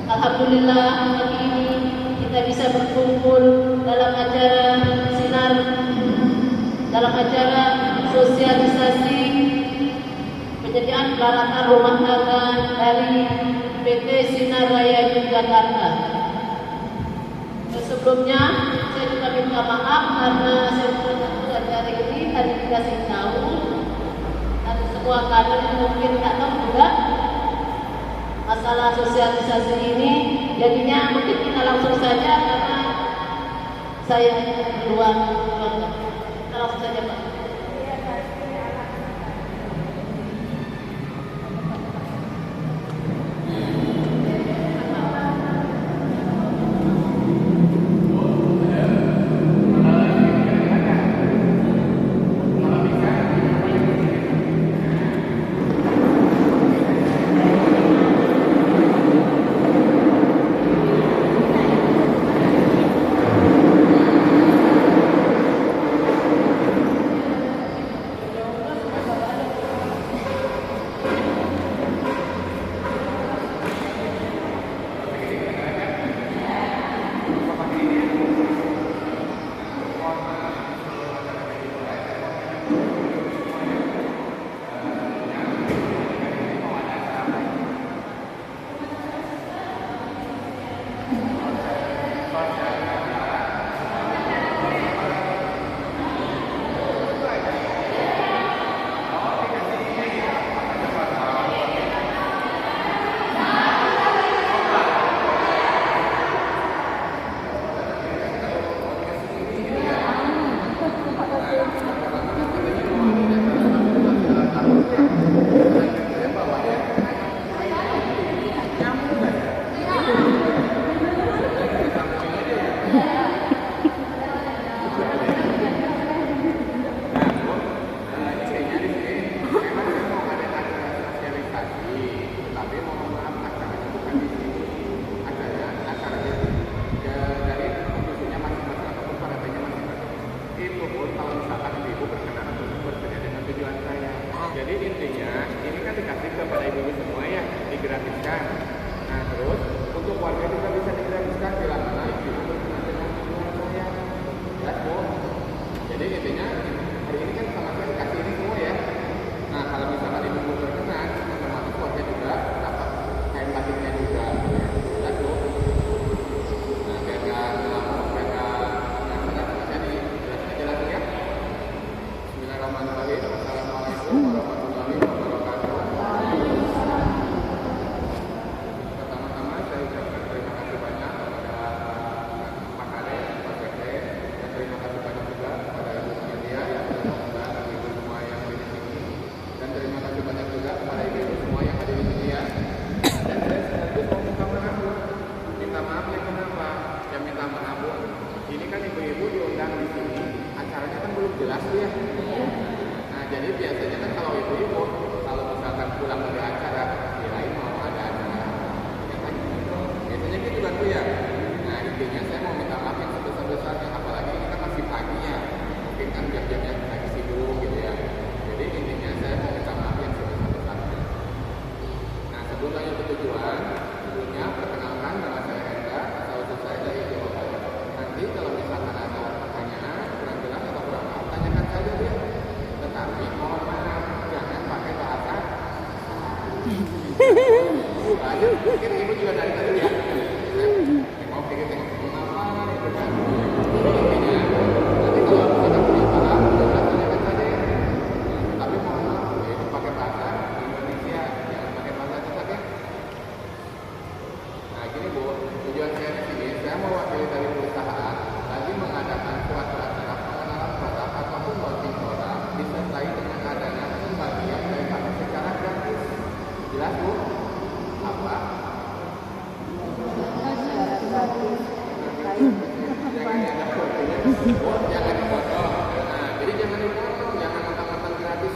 Alhamdulillah pagi ini kita bisa berkumpul dalam acara sinar, dalam acara sosialisasi penyediaan peralatan rumah tangga dari PT Sinar Raya Yogyakarta. Sebelumnya saya juga minta maaf karena saya bertemu dari ini tadi dikasih tahu dan semua kader mungkin nggak tahu juga masalah sosialisasi ini, jadinya mungkin kita langsung saja karena saya keluar keluarga. Kita langsung saja Pak. Mungkin ibu juga dari tadi ya. Mau pikir kenapa itu kan. Nanti kalau kita punya paham, kita tanyakan saja. Tapi mohon maaf, itu pakai bahasa Indonesia, jangan pakai bahasa Cetak ya. Nah gini Bu, tujuan saya di sini, saya mewakili dari perusahaan lagi mengadakan suatu acara pengenalan produk ataupun launching produk disertai dengan adanya pembagian dari kami secara gratis. Jelas Bu? Apa? Jangan dipotong. Nah, jadi jangan dipotong, jangan mentang-mentang gratis.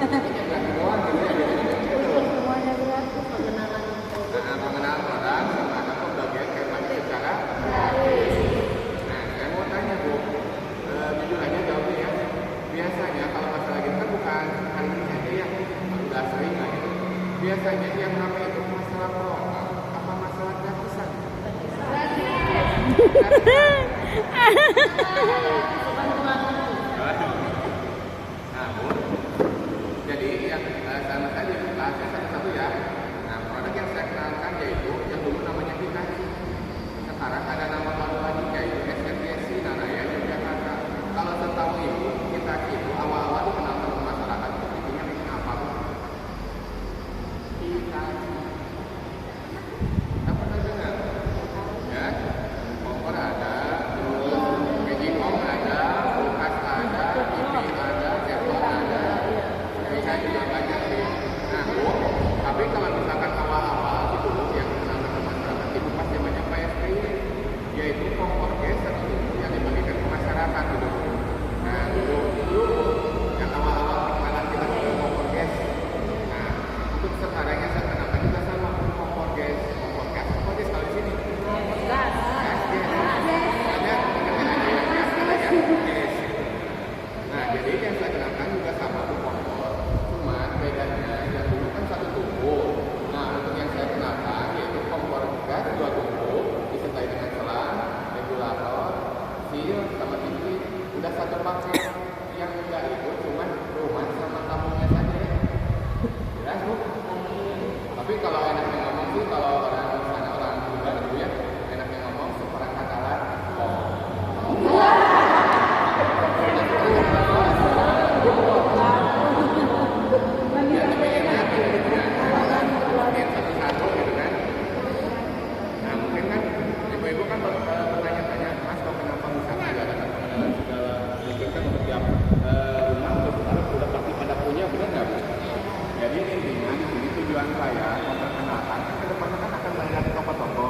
Maksudnya gratis doang gitu ya. Semuanya gratis pengenalan. Pengenalan produk sama ada pembagian kami secara gratis. Nah, saya mau tanya Bu, jujur aja jawab ya. Biasanya kalau masalah gitu kan bukan hari ini aja ya, sudah sering lah ya. Biasanya yang ramai itu masalah program, apa masalah gratisan? Nah, Bu. Jadi yang sama tadi bahasnya satu-satu ya. Nah, produk yang saya kenalkan yaitu yang dulu namanya Hitachi. Sekarang ada nama baru lagi yaitu SMPC Nanaya Yogyakarta. Kalau setahu Ibu, Hitachi itu awal-awal dikenalkan ke masyarakat intinya bikin apa, Bu? Hitachi. Apa pernah dengar? Ya, kompor ada, terus Magicom ada, kulkas ada, TV ada, handphone ada, bisa juga banyak sih. Nah, Bu, tapi kalau misalkan awal-awal itu yang dikenalkan ke masyarakat itu pas zamannya Pak SBY, yaitu kompor gas yang dibagikan ke masyarakat gitu. Nah, dulu yang awal-awal perkenalan kita ke kompor gas. Nah, untuk sekarang yang saya kenalkan juga sama kompor gas. Kompor gas kalau di sini. Gas. Ada gas. Nah, jadi yang saya kenalkan juga sama kompor. Cuma bedanya yang dulu kan satu tubuh. Nah, untuk yang saya kenalkan yaitu kompor gas 2 tubuh disertai dengan selang, regulator, seal, sama TV. Udah satu paket. Yang enggak itu cuma rumah sama tamunya saja. Jelas, Bu? Tapi kalau enaknya ngomong sih, kalau orang sana orang Sunda gitu ya, enaknya ngomong seperangkat alat. Ya, lebih enak gitu ya. Mungkin satu-satu gitu kan. Nah, mungkin kan ibu-ibu kan bertanya-tanya, Mas, kok kenapa misalnya nggak ada pengenalan segala mungkin kan untuk tiap rumah untuk sekarang udah pasti pada punya, benar nggak, Bu? Jadi intinya di sini tujuan saya memperkenalkan kan ke depannya kan akan banyak di toko-toko.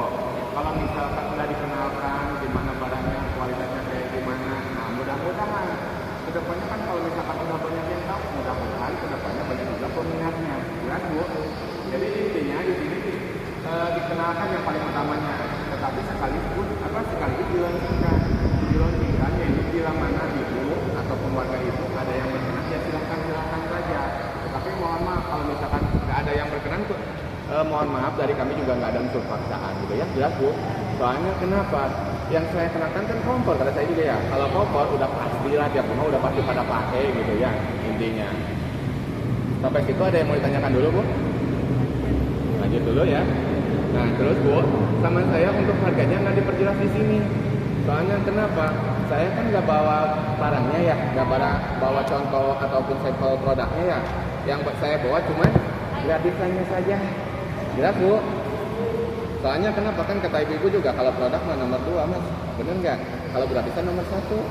Kalau misalkan sudah dikenalkan di mana barangnya, kualitasnya kayak gimana, nah mudah-mudahan ke depannya kan kalau misalkan udah banyak yang tahu, mudah-mudahan ke depannya banyak juga peminatnya, ya, Bu. Jadi intinya di sini dikenalkan yang paling utamanya, tetapi sekaligus dilaunchingkan yaitu bila mana ibu ataupun warga itu ada yang berkenan ya silahkan saja. Tetapi mohon maaf kalau misalkan nggak ada yang berkenan, mohon maaf dari kami juga nggak ada unsur paksaan gitu ya, jelas, Bu. Soalnya kenapa? Yang saya kenalkan kan kompor, kata saya juga ya. Kalau kompor udah pasti lah tiap rumah udah pasti pada pakai gitu ya intinya. Sampai situ ada yang mau ditanyakan dulu, Bu? Lanjut dulu ya. Nah, terus, Bu, sama saya untuk harganya nggak diperjelas di sini. Soalnya kenapa? Saya kan nggak bawa barangnya ya, nggak bawa contoh ataupun sampel produknya ya. Yang saya bawa cuma gratisannya saja. Jelas, Bu? Soalnya kenapa kan kata ibu-ibu juga kalau produk mah nomor 2, Mas. Bener nggak? Kalau gratisan nomor 1.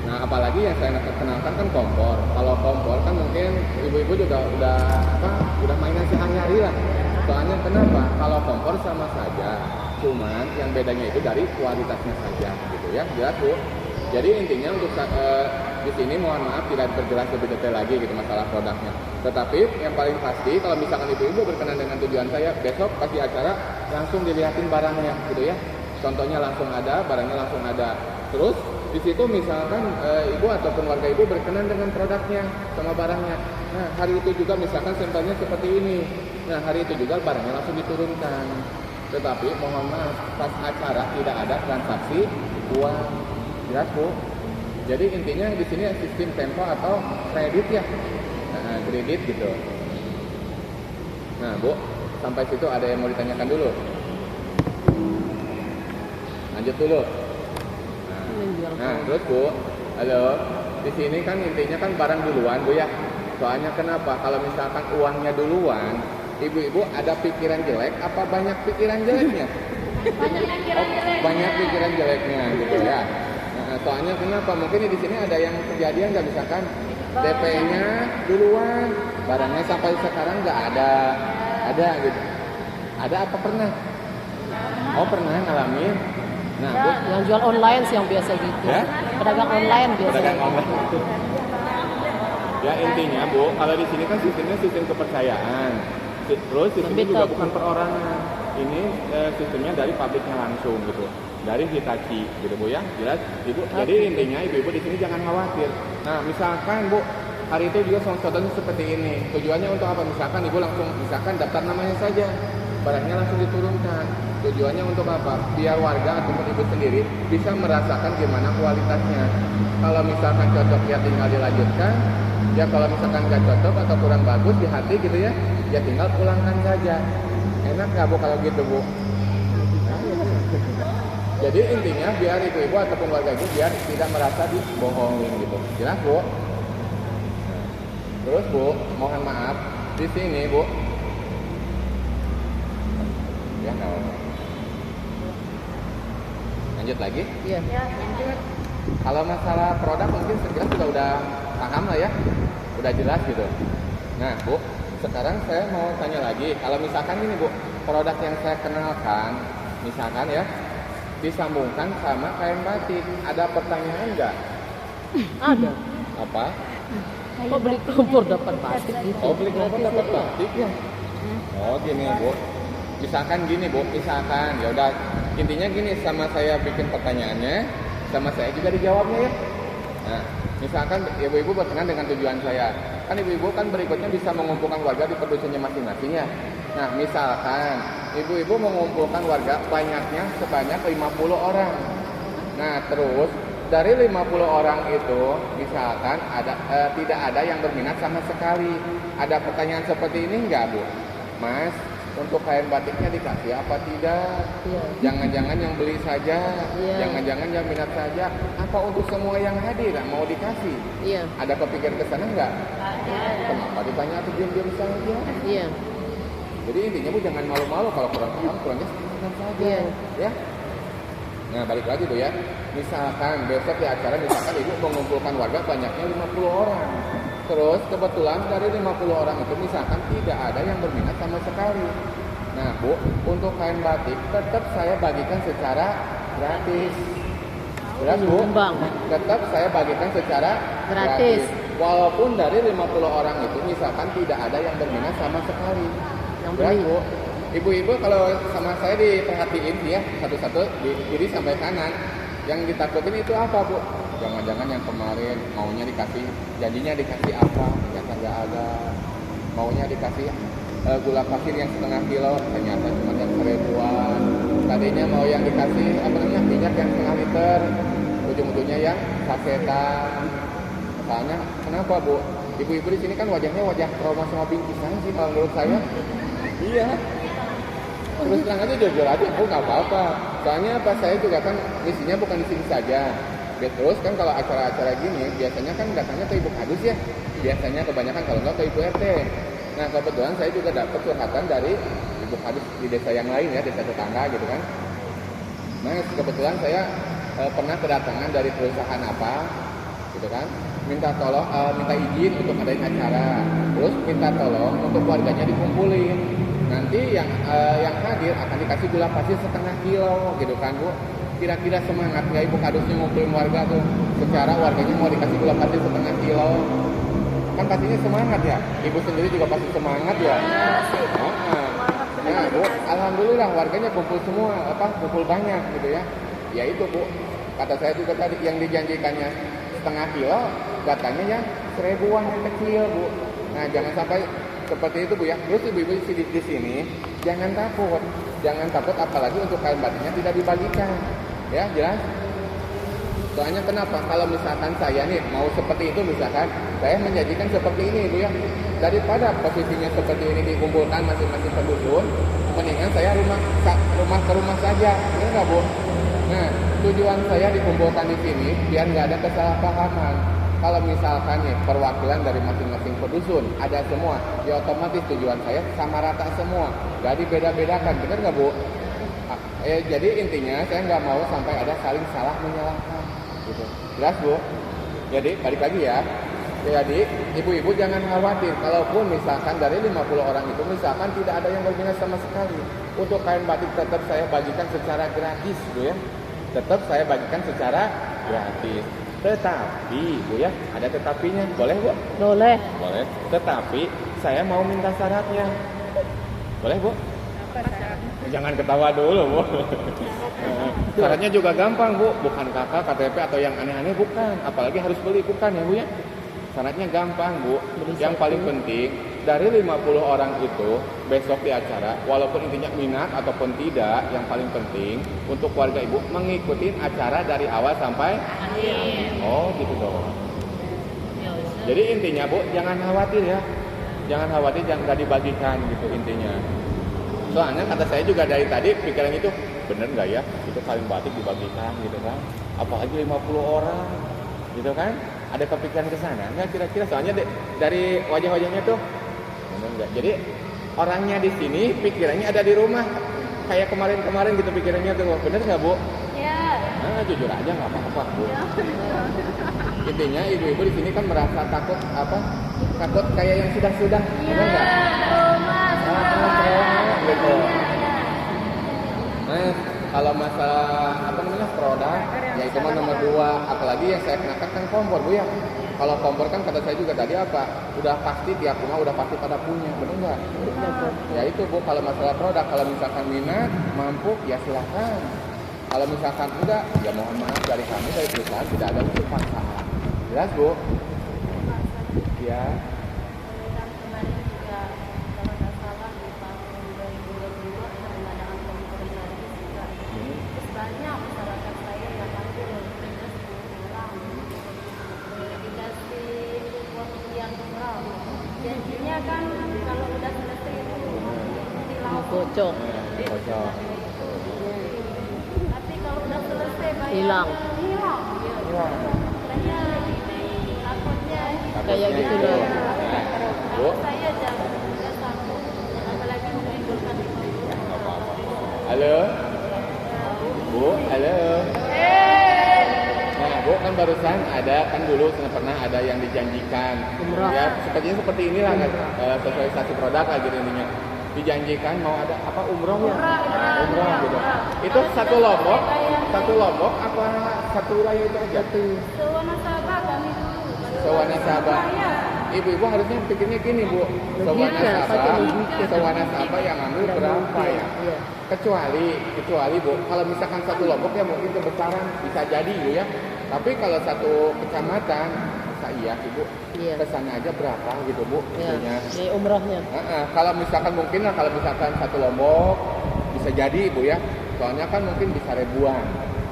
Nah, apalagi yang saya kenalkan kan kompor. Kalau kompor kan mungkin ibu-ibu juga udah mainan sehari-hari lah. Soalnya kenapa? Kalau kompor sama saja, cuman yang bedanya itu dari kualitasnya saja, gitu ya. Jelas, Bu. Jadi intinya untuk di sini mohon maaf tidak diperjelas lebih detail lagi gitu masalah produknya. Tetapi yang paling pasti kalau misalkan ibu-ibu berkenan dengan tujuan saya, besok pasti acara langsung dilihatin barangnya, gitu ya. Contohnya langsung ada, barangnya langsung ada. Terus di situ misalkan ibu ataupun warga ibu berkenan dengan produknya sama barangnya. Nah, hari itu juga misalkan sampelnya seperti ini. Nah, hari itu juga barangnya langsung diturunkan. Tetapi mohon maaf, pas acara tidak ada transaksi uang. Jelas, Bu? Jadi intinya di sini sistem tempo atau kredit ya. Nah, kredit gitu. Nah, Bu, sampai situ ada yang mau ditanyakan dulu? Lanjut dulu. Nah, terus, Bu, halo. Di sini kan intinya kan barang duluan, Bu ya. Soalnya kenapa? Kalau misalkan uangnya duluan, ibu-ibu ada pikiran jelek apa banyak pikiran jeleknya? Banyak pikiran jeleknya gitu ya. Nah, soalnya kenapa? Mungkin di sini ada yang kejadian nggak, misalkan DP-nya duluan, barangnya sampai sekarang nggak ada gitu. Ada apa pernah? Oh, pernah ngalamin. Nah, Bu, yang jual online sih yang biasa gitu. Ya? Pedagang online biasa. Pedagang online. Ya intinya, Bu, kalau di sini kan sistemnya sistem kepercayaan. Terus sistemnya juga bukan perorangan. Ini sistemnya dari pabriknya langsung gitu. Dari Hitachi gitu, Bu ya. Jelas, Ibu. Jadi intinya ibu-ibu di sini jangan khawatir. Nah, misalkan, Bu, hari itu juga contohnya seperti ini. Tujuannya untuk apa? Misalkan ibu langsung misalkan daftar namanya saja, barangnya langsung diturunkan. Tujuannya untuk apa? Biar warga ataupun ibu sendiri bisa merasakan gimana kualitasnya. Kalau misalkan cocok ya tinggal dilanjutkan. Ya kalau misalkan nggak cocok atau kurang bagus di hati gitu ya, ya tinggal pulangkan saja. Enak nggak Bu kalau gitu Bu? Jadi intinya biar ibu-ibu ataupun warga ibu biar tidak merasa dibohongin gitu. Jelas Bu? Terus Bu, mohon maaf di sini Bu. Ya nggak apa-apa. Lanjut lagi? Iya. Ya, lanjut. Kalau masalah produk mungkin sekilas juga udah paham lah ya, udah jelas gitu. Nah Bu, sekarang saya mau tanya lagi, kalau misalkan ini Bu, produk yang saya kenalkan, misalkan ya, disambungkan sama kain batik, ada pertanyaan nggak? Ada. Apa? Kok beli kompor dapat batik gitu? Oh beli kompor dapat batik ya? Oh gini Bu, misalkan gini Bu, misalkan ya udah intinya gini, sama saya bikin pertanyaannya, sama saya juga dijawabnya ya. Nah, misalkan ibu-ibu berkenan dengan tujuan saya, kan ibu-ibu kan berikutnya bisa mengumpulkan warga di perdusunnya masing-masing ya. Nah, misalkan ibu-ibu mengumpulkan warga banyaknya sebanyak 50 orang. Nah, terus dari 50 orang itu misalkan tidak ada yang berminat sama sekali. Ada pertanyaan seperti ini enggak, Bu? Mas, untuk kain batiknya dikasih apa tidak? Iya. Jangan-jangan yang beli saja, Iya. jangan-jangan yang minat saja. Apa untuk semua yang hadir mau dikasih? Iya. Ada kepikiran ke sana enggak? Kenapa ditanya atau diam-diam saja? Iya. Jadi intinya Bu jangan malu-malu kalau kurang paham, kurangnya saja. Iya. Ya. Nah balik lagi Bu ya. Misalkan besok di acara misalkan ibu mengumpulkan warga banyaknya 50 orang. Terus kebetulan dari 50 orang itu misalkan tidak ada yang berminat sama sekali. Nah Bu, untuk kain batik tetap saya bagikan secara gratis. Jelas Bu? Tetap saya bagikan secara gratis. Walaupun dari 50 orang itu misalkan tidak ada yang berminat sama sekali. Jelas Bu? Ibu-ibu kalau sama saya diperhatiin ya satu-satu di kiri sampai kanan. Yang ditakutin itu apa Bu? Jangan-jangan yang kemarin maunya dikasih, janjinya dikasih apa, ternyata nggak ada. Maunya dikasih gula pasir yang setengah kilo, ternyata cuma yang 1000-an. Tadinya mau yang dikasih minyak yang setengah liter, ujung-ujungnya yang sasetan. Soalnya kenapa Bu? Ibu-ibu di sini kan wajahnya wajah trauma sama bingkisan sih kalau menurut saya. Iya. Terus terang aja jujur aja Bu, nggak apa-apa. Soalnya apa, saya juga kan misinya bukan di sini saja. Terus kan kalau acara-acara gini biasanya kan datangnya ke Ibu Kadus ya. Biasanya kebanyakan kalau nggak ke Ibu RT. Nah kebetulan saya juga dapat curhatan dari Ibu Kadus di desa yang lain ya, desa tetangga gitu kan. Nah kebetulan saya pernah kedatangan dari perusahaan apa gitu kan, minta tolong, minta izin untuk ngadain acara. Terus minta tolong untuk warganya dikumpulin. Nanti yang hadir akan dikasih gula pasir setengah kilo gitu kan Bu. Kira-kira semangat nggak Ibu Kadusnya ngumpulin warga tuh? Secara warganya mau dikasih gula pasir setengah kilo, kan pastinya semangat ya. Ibu sendiri juga pasti semangat ya. Nah Bu, alhamdulillah warganya kumpul semua, kumpul banyak gitu ya. Ya itu Bu, kata saya juga tadi yang dijanjikannya setengah kilo, datanya yang 1000-an yang kecil Bu. Nah jangan sampai seperti itu Bu ya. Terus ibu-ibu di sini jangan takut apalagi untuk kain batiknya tidak dibagikan. Ya jelas. Soalnya kenapa? Kalau misalkan saya nih mau seperti itu, misalkan saya menjanjikan seperti ini Bu ya, daripada posisinya seperti ini dikumpulkan masing-masing pendusun, mendingan saya rumah ke rumah saja, benar nggak Bu? Nah tujuan saya dikumpulkan di sini biar nggak ada kesalahpahaman. Kalau misalkan nih perwakilan dari masing-masing pendusun ada semua, ya otomatis tujuan saya sama rata semua, nggak dibeda-bedakan, benar nggak Bu? Jadi intinya saya nggak mau sampai ada saling salah menyalahkan gitu. Jelas Bu? Jadi balik lagi ya. Jadi ibu-ibu jangan khawatir kalaupun misalkan dari 50 orang itu misalkan tidak ada yang berminat sama sekali. Untuk kain batik tetap saya bagikan secara gratis Bu ya. Tetap saya bagikan secara gratis. Tetapi Bu ya, ada tetapinya. Boleh Bu? Boleh. Boleh. Tetapi saya mau minta syaratnya. Boleh Bu? Jangan ketawa dulu Bu. Syaratnya juga gampang Bu, bukan KK, KTP atau yang aneh-aneh bukan, apalagi harus beli bukan ya Bu ya. Syaratnya gampang, Bu. Beli Yang satu. paling penting, dari 50 orang itu besok di acara, walaupun intinya minat ataupun tidak, yang paling penting untuk keluarga Ibu mengikuti acara dari awal sampai oh gitu dong. Jadi intinya Bu, jangan khawatir ya. Jangan khawatir, jangan nggak dibagikan gitu intinya. Soalnya kata saya juga dari tadi pikiran itu, bener nggak ya? Itu kain batik dibagikan gitu kan? Apalagi 50 orang gitu kan? Ada kepikiran ke sana nggak kira-kira? Soalnya dari wajah-wajahnya tuh bener nggak? Jadi orangnya di sini pikirannya ada di rumah. Kayak kemarin-kemarin gitu pikirannya tuh, bener nggak Bu? Ya. Nah, jujur aja nggak apa-apa Bu. Intinya ibu-ibu di sini kan merasa takut apa? Takut kayak yang sudah-sudah, bener nggak? Gitu. Nah, kalau masalah apa namanya produk, ya itu mah nomor 2. Apalagi yang saya kenakan kan kompor Bu ya. Kalau kompor kan kata saya juga tadi apa? Udah pasti tiap rumah udah pasti pada punya, benar nggak? Ya itu Bu, kalau masalah produk, kalau misalkan minat, mampu, ya silahkan. Kalau misalkan enggak, ya mohon maaf dari kami dari perusahaan tidak ada untuk paksaan. Jelas Bu? Ya. Kemarin juga kalau nggak salah di tahun 2022 ada mengadakan kompensasi juga. Terus banyak masyarakat saya yang ambil kita 10 orang dikasih waktu yang murah. Janjinya kan kalau udah selesai itu langsung Bocor. Bocor. tapi kalau udah selesai bayar Hilang. hilang. Iya. Makanya takutnya Kayak gitu loh. Nah, Bu, saya jangan nggak sanggup apalagi menimbulkan nggak apa-apa. Halo, Bu, halo. Nah, Bu kan barusan ada kan dulu pernah ada yang dijanjikan. Umroh. Ya, sepertinya seperti inilah kan sosialisasi produk lah gitu intinya. Dijanjikan mau ada apa umroh ya? Umroh gitu. Itu satu lombok apa satu wilayah itu aja? Sewana Sabah kami dulu. Sewana Sabah. Ibu-ibu harusnya pikirnya gini Bu, Logika, pakai logika. Sewana Sabah yang ambil berapa ya? Iya. Kecuali Bu, kalau misalkan satu lombok ya mungkin kebesaran bisa jadi Bu ya. Tapi kalau satu kecamatan, masa iya Ibu? Iya. Kesana aja berapa gitu Bu? Ya, Itunya. di umrohnya. Kalau misalkan mungkin lah, kalau misalkan satu lombok bisa jadi Bu ya. Soalnya kan mungkin bisa ribuan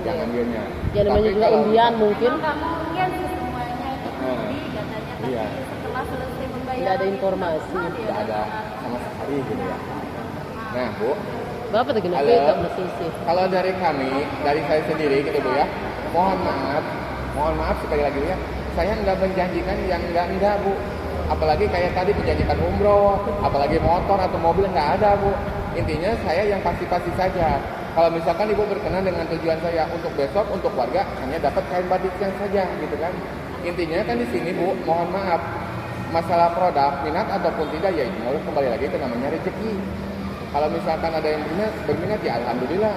yang Iya. ambilnya. Ya namanya Tapi juga kalau- undian mungkin. Nggak mungkin sih semuanya itu beli katanya tapi Iya. setelah selesai membayar Nggak ada informasi. Tidak ada sama sekali gitu ya. Nah Bu, Bapak tuh kenapa Halo. nggak bersisi? kalau dari kami, dari saya sendiri gitu Bu ya, mohon maaf sekali lagi ya, saya nggak menjanjikan yang enggak Bu. Apalagi kayak tadi menjanjikan umroh, apalagi motor atau mobil nggak ada Bu. Intinya saya yang pasti-pasti saja. Kalau misalkan Ibu berkenan dengan tujuan saya untuk besok, untuk keluarga, hanya dapat kain batiknya saja gitu kan. Intinya kan di sini Bu, mohon maaf, masalah produk, minat ataupun tidak, ya itu kembali lagi ke namanya rezeki. Kalau misalkan ada yang berminat ya alhamdulillah.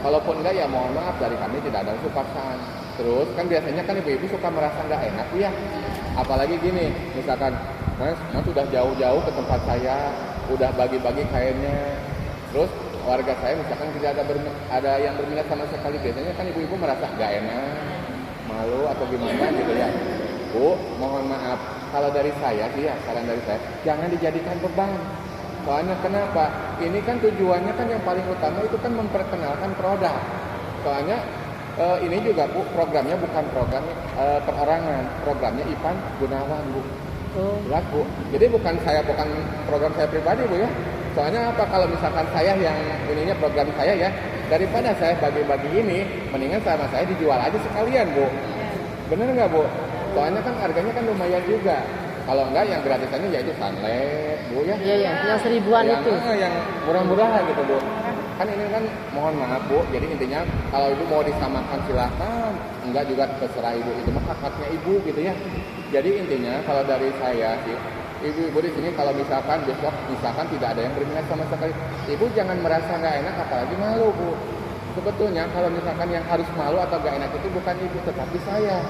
Kalaupun enggak ya mohon maaf dari kami tidak ada unsur paksaan. Terus kan biasanya kan ibu-ibu suka merasa nggak enak ya. Apalagi gini, misalkan Mas udah jauh-jauh ke tempat saya, udah bagi-bagi kainnya. Terus warga saya misalkan tidak ada yang berminat sama sekali, biasanya kan ibu-ibu merasa nggak enak, malu atau gimana gitu ya. Bu, mohon maaf, kalau dari saya sih ya, saran dari saya, jangan dijadikan beban. Soalnya kenapa? Ini kan tujuannya kan yang paling utama itu kan memperkenalkan produk. Soalnya ini juga Bu, programnya bukan program perorangan, programnya Ipan Gunawan Bu. Oh, Jelas Bu. Jadi bukan program saya pribadi Bu ya. Soalnya apa, kalau misalkan saya yang ininya program saya ya, daripada saya bagi-bagi ini, mendingan sama saya dijual aja sekalian Bu. Bener nggak Bu? Soalnya kan harganya kan lumayan juga. Kalau enggak yang gratisannya yaitu sunlet Bu ya. iya ya, yang 1000-an itu. Yang murah-murah gitu Bu. Kan ini kan mohon maaf Bu, jadi intinya kalau Ibu mau disamakan silahkan, enggak juga terserah Ibu, itu mah haknya Ibu gitu ya. Jadi intinya kalau dari saya sih, ibu-ibu di sini kalau misalkan besok tidak ada yang berminat sama sekali, Ibu jangan merasa nggak enak apalagi malu Bu. Sebetulnya kalau misalkan yang harus malu atau nggak enak itu bukan Ibu tetapi saya.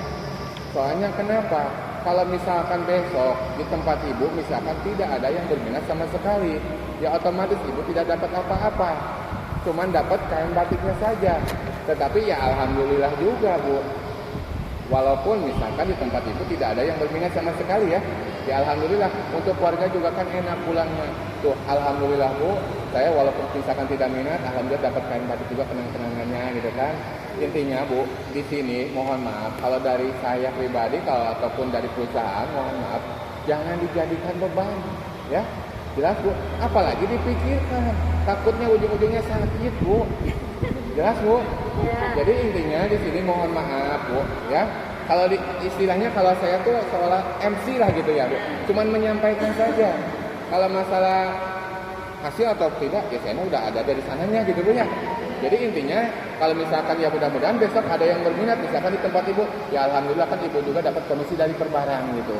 Soalnya kenapa? Kalau misalkan besok di tempat Ibu misalkan tidak ada yang berminat sama sekali, ya otomatis Ibu tidak dapat apa-apa. Cuman dapat kain batiknya saja. Tetapi ya alhamdulillah juga Bu. Walaupun misalkan di tempat ibu tidak ada yang berminat sama sekali ya. Ya alhamdulillah untuk keluarga juga kan enak pulangnya. Tuh alhamdulillah Bu, saya walaupun misalkan tidak minat, alhamdulillah dapat kain batik juga kenang-kenangannya gitu kan. Intinya Bu, di sini mohon maaf kalau dari saya pribadi kalau ataupun dari perusahaan mohon maaf jangan dijadikan beban ya. Jelas Bu, apalagi dipikirkan. Takutnya ujung-ujungnya sakit Bu. Jelas Bu. Jadi intinya di sini mohon maaf Bu ya. Kalau istilahnya kalau saya tuh seolah MC lah gitu ya Bu. Cuman menyampaikan saja. Kalau masalah hasil atau tidak ya saya udah ada dari sananya gitu Bu ya. Jadi intinya kalau misalkan ya mudah-mudahan besok ada yang berminat misalkan di tempat Ibu, ya alhamdulillah kan Ibu juga dapat komisi dari per barang gitu.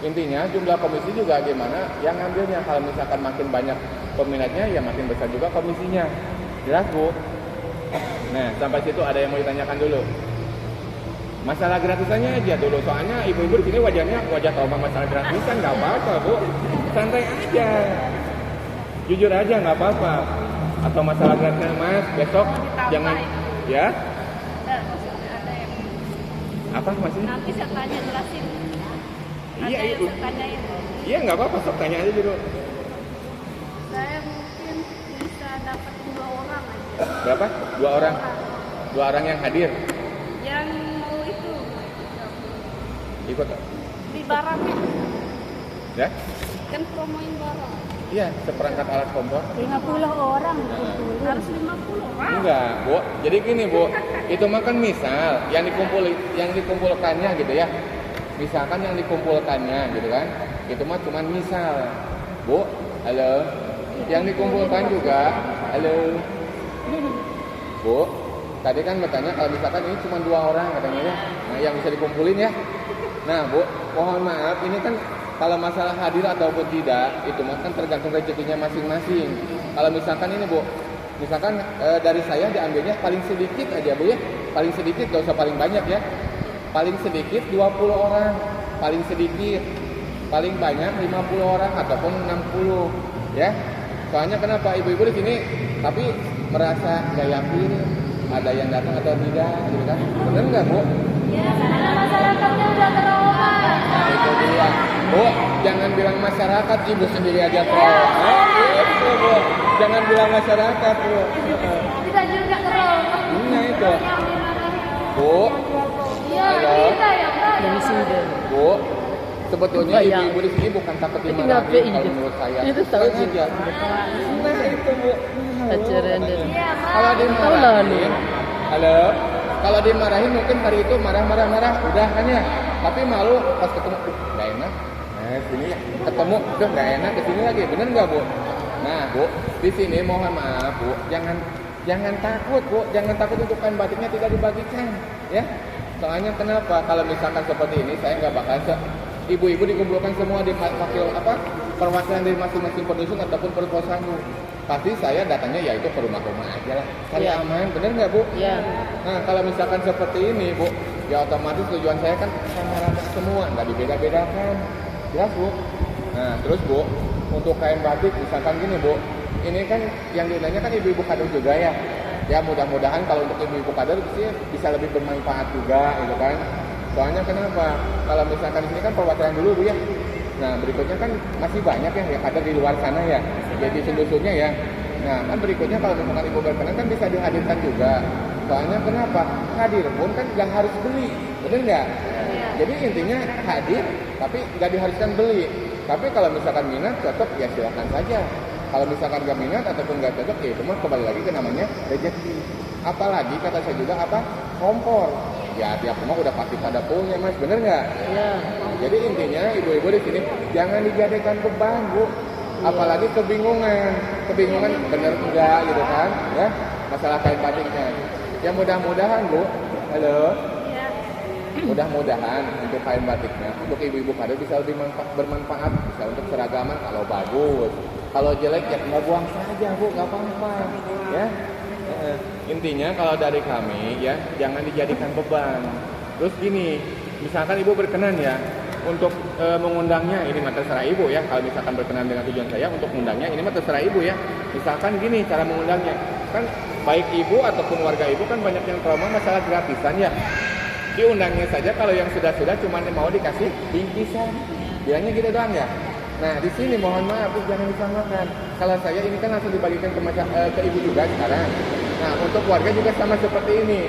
Intinya jumlah komisi juga gimana yang ngambilnya. Kalau misalkan makin banyak peminatnya ya makin besar juga komisinya. Jelas Bu. Nah sampai situ ada yang mau ditanyakan dulu. Masalah gratisannya aja dulu, soalnya ibu-ibu di sini wajahnya wajah trauma masalah gratisan, nggak apa-apa Bu, santai aja, jujur aja nggak apa-apa. Atau masalah gratisan Mas, besok jangan, ya? Ada yang Apa maksudnya? nanti saya tanya jelasin. Iya, Ada yang Ibu. saya tanyain. Iya nggak apa-apa, sok tanya aja dulu. Saya mungkin bisa dapat 2 orang aja. Berapa? 2 orang? 2 orang yang hadir? Yang mau itu Ikut? di barangnya Ya? kan promoin barang. Iya, seperangkat alat kompor. 50 orang harus 50 orang. Enggak, Bu. Jadi gini, Bu. Itu mah kan misal yang dikumpulkannya gitu ya. Misalkan yang dikumpulkannya gitu kan. Itu mah cuma misal. Bu, halo. Yang dikumpulkan juga, halo. Bu, tadi kan bertanya kalau misalkan ini cuma 2 orang katanya ya. Nah, yang bisa dikumpulin ya. Nah, Bu, mohon maaf ini kan kalau masalah hadir ataupun tidak, itu mah kan tergantung rezekinya masing-masing. Kalau misalkan ini Bu, misalkan dari saya diambilnya paling sedikit aja Bu ya. Paling sedikit, gak usah paling banyak ya. Paling sedikit 20 orang, paling sedikit. Paling banyak 50 orang ataupun 60 ya. Soalnya kenapa ibu-ibu di sini tapi merasa gak yakin ada yang datang atau tidak gitu kan. Benar nggak Bu? Ya, karena masyarakatnya udah trauma. Nah, itu dia. Bu, jangan bilang masyarakat, ibu sendiri aja trauma. Itu Bu, jangan bilang masyarakat Bu. Kita juga trauma. Nah itu. Bu, Iya, halo. kita ya, Pak. Dari sini. Bu, sebetulnya Bayang. ibu-ibu di sini bukan takut Itu dimarahin ngapain kalau itu? menurut saya. Itu tahu Tenang sih. aja. Nah itu Bu. Ajaran dan Iya, Pak. Kalau Tahu dimarahin, lah, halo. Kalau dimarahin mungkin hari itu marah-marah udah kan ya. Tapi malu pas ketemu, nggak enak. Nah sini ya ketemu, udah nggak enak kesini lagi, bener nggak Bu? Nah Bu, di sini mohon maaf Bu, jangan takut Bu, jangan takut untuk kain batiknya tidak dibagikan, ya. Soalnya kenapa? Kalau misalkan seperti ini, saya nggak bakal ibu-ibu dikumpulkan semua di wakil perwakilan dari masing-masing pendusun ataupun perposyandu. Pasti saya datangnya yaitu ke rumah-rumah aja lah, cari Iya. aman, bener nggak Bu? Ya. Nah kalau misalkan seperti ini Bu, ya otomatis tujuan saya kan sama rata semua, nggak dibeda-bedakan, jelas Bu. Nah terus Bu, untuk kain batik misalkan gini Bu, ini kan yang dinanya kan ibu-ibu kader juga ya. Ya mudah-mudahan kalau untuk ibu-ibu kader sih bisa lebih bermanfaat juga gitu kan. Soalnya kenapa? Kalau misalkan di sini kan perwakilan dulu Bu ya. Nah berikutnya kan masih banyak ya yang kader di luar sana ya. Jadi sundus-sundusnya ya. Nah kan berikutnya kalau misalkan ibu berkenan kan bisa dihadirkan juga. Soalnya kenapa? Hadir pun kan nggak harus beli, bener nggak? Jadi intinya hadir tapi nggak diharuskan beli. Tapi kalau misalkan minat cocok ya silakan saja. Kalau misalkan nggak minat ataupun nggak cocok ya itu mah kembali lagi ke namanya rezeki. Apalagi kata saya juga apa? Kompor. Ya tiap rumah udah pasti pada punya Mas, bener nggak? Ya. Jadi intinya ibu-ibu di sini jangan dijadikan beban Bu. Apalagi kebingungan bener enggak gitu kan? Ya masalah kain batiknya. Ya mudah-mudahan Bu, halo. Iya. Mudah-mudahan untuk kain batiknya, untuk ibu-ibu kader bisa lebih bermanfaat, bisa untuk seragaman kalau bagus. Kalau jelek ya tinggal buang saja Bu, nggak apa-apa. Ya. Intinya kalau dari kami ya jangan dijadikan beban. Terus gini, misalkan ibu berkenan ya untuk mengundangnya, ini mah terserah ibu ya. Kalau misalkan berkenan dengan tujuan saya untuk mengundangnya, ini mah terserah ibu ya. Misalkan gini cara mengundangnya, kan baik ibu ataupun warga ibu kan banyak yang trauma masalah gratisan ya. diundangnya saja kalau yang sudah cuma mau dikasih bingkisan. Bilangnya gitu doang ya. Nah, di sini mohon maaf Bu, jangan disamakan. Kalau saya ini kan langsung dibagikan ke ibu juga sekarang. Nah, untuk keluarga juga sama seperti ini.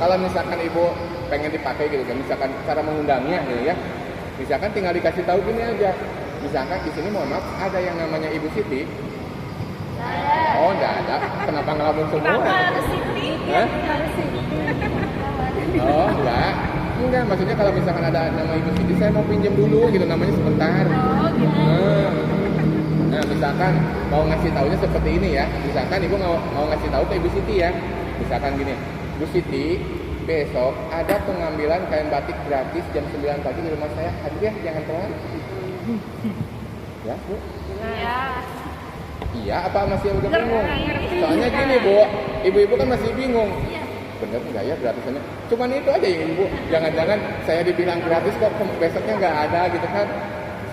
Kalau misalkan ibu pengen dipakai gitu kan, misalkan cara mengundangnya gitu ya. Misalkan tinggal dikasih tahu gini aja. Misalkan di sini mohon maaf ada yang namanya Ibu Siti. Oh, enggak ada. Kenapa ngelamun semua? Harus Siti. Hah? Harus Siti. Oh, enggak. Enggak, maksudnya kalau misalkan ada nama Ibu Siti, saya mau pinjam dulu gitu, namanya sebentar. Oh, gitu. Nah, misalkan mau ngasih taunya seperti ini ya. Misalkan Ibu mau ngasih tahu ke Ibu Siti ya. Misalkan gini, Bu Siti, besok ada pengambilan kain batik gratis jam 9 pagi di rumah saya. Hadir ya, jangan telat. Ya, Bu. Iya. Iya, apa masih udah bingung? Soalnya gini, Bu. Ibu-ibu kan masih bingung. Bener enggak ya gratisannya? Cuman itu aja yang Ibu. Jangan-jangan saya dibilang gratis kok besoknya nggak ada gitu kan.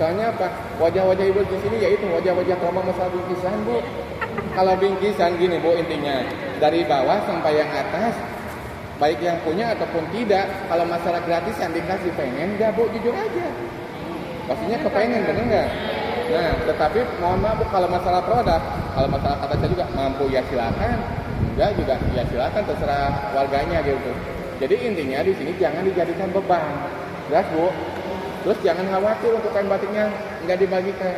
Soalnya apa? Wajah-wajah Ibu di sini yaitu wajah-wajah trauma masalah bingkisan, Bu. Kalau bingkisan gini, Bu, intinya dari bawah sampai yang atas, baik yang punya ataupun tidak, kalau masalah gratisan dikasih pengen enggak, Bu, jujur aja. Pastinya kepengen, bener nggak? Nah, tetapi mohon maaf Bu, kalau masalah produk, kalau masalah kata saya juga mampu ya silakan, enggak juga ya silakan, terserah warganya gitu. Jadi intinya di sini jangan dijadikan beban, jelas Bu. Terus jangan khawatir untuk kain batiknya nggak dibagikan.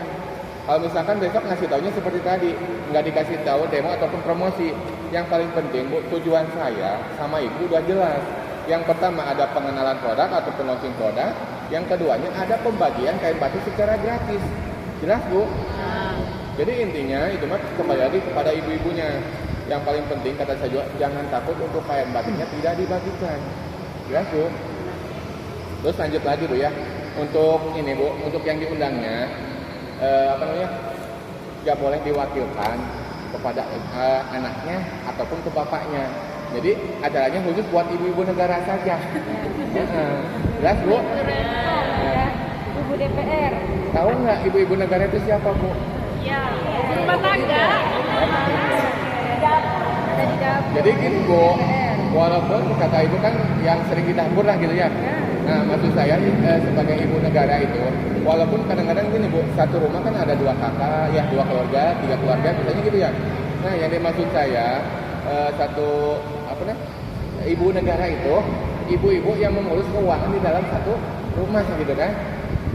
Kalau misalkan besok ngasih taunya seperti tadi, nggak dikasih tahu demo ataupun promosi. Yang paling penting Bu, tujuan saya sama Ibu udah jelas. Yang pertama ada pengenalan produk ataupun launching produk. Yang keduanya ada pembagian kain batik secara gratis. Jelas Bu? Jadi intinya itu mah kembali lagi kepada ibu-ibunya. Yang paling penting kata saya juga, jangan takut untuk kain batiknya tidak dibagikan. Jelas Bu? Terus lanjut lagi Bu ya. Untuk ini Bu, untuk yang diundangnya nggak boleh diwakilkan kepada anaknya ataupun ke bapaknya. Jadi acaranya khusus buat ibu-ibu negara saja. Jelas Bu? Ibu DPR. Tahu nggak ibu-ibu negara itu siapa Bu? Iya. Rumah tangga. Ada di dapur. Jadi gini Bu, walaupun kata ibu kan yang sering di dapur lah gitu ya. Nah, maksud saya sebagai ibu negara itu, walaupun kadang-kadang gini Bu, satu rumah kan ada 2 kakak, ya 2 keluarga, 3 keluarga, misalnya gitu ya. Nah, yang dimaksud saya ibu negara itu, ibu-ibu yang mengurus keuangan di dalam satu rumah gitu kan.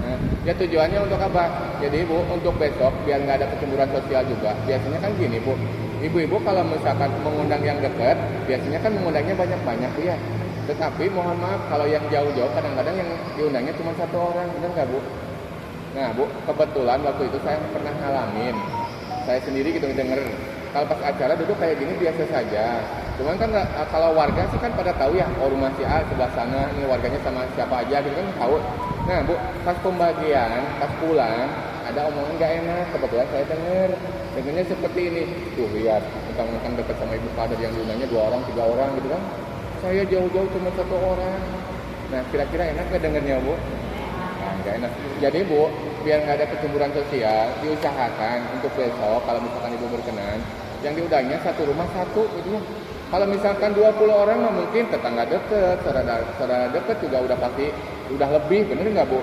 Nah, ya tujuannya untuk apa? Jadi Bu, untuk besok biar nggak ada kecemburuan sosial juga. Biasanya kan gini Bu, ibu-ibu kalau misalkan mengundang yang dekat, biasanya kan mengundangnya banyak-banyak Bu ya. Tetapi mohon maaf kalau yang jauh-jauh kadang-kadang yang diundangnya cuma 1 orang, benar nggak Bu? Nah Bu, kebetulan waktu itu saya pernah ngalamin, saya sendiri gitu denger. Kalau pas acara duduk kayak gini biasa saja. Cuman kan kalau warga sih kan pada tahu ya, oh rumah si A sebelah sana, ini warganya sama siapa aja gitu kan tahu. Nah Bu, pas pembagian, pas pulang, ada omongan nggak enak, kebetulan saya dengernya seperti ini. Tuh lihat, mentang-mentang dekat sama ibu kader yang diundangnya 2 orang, 3 orang gitu kan. Saya jauh-jauh cuma 1 orang. Nah kira-kira enak nggak dengernya Bu? Nah, nggak enak. Jadi Bu, biar nggak ada kecemburuan sosial, diusahakan untuk besok kalau misalkan ibu berkenan, yang diundangnya 1 rumah 1 gitu ya. Kalau misalkan 20 orang mah mungkin tetangga deket, saudara deket juga udah pasti udah lebih, bener nggak Bu?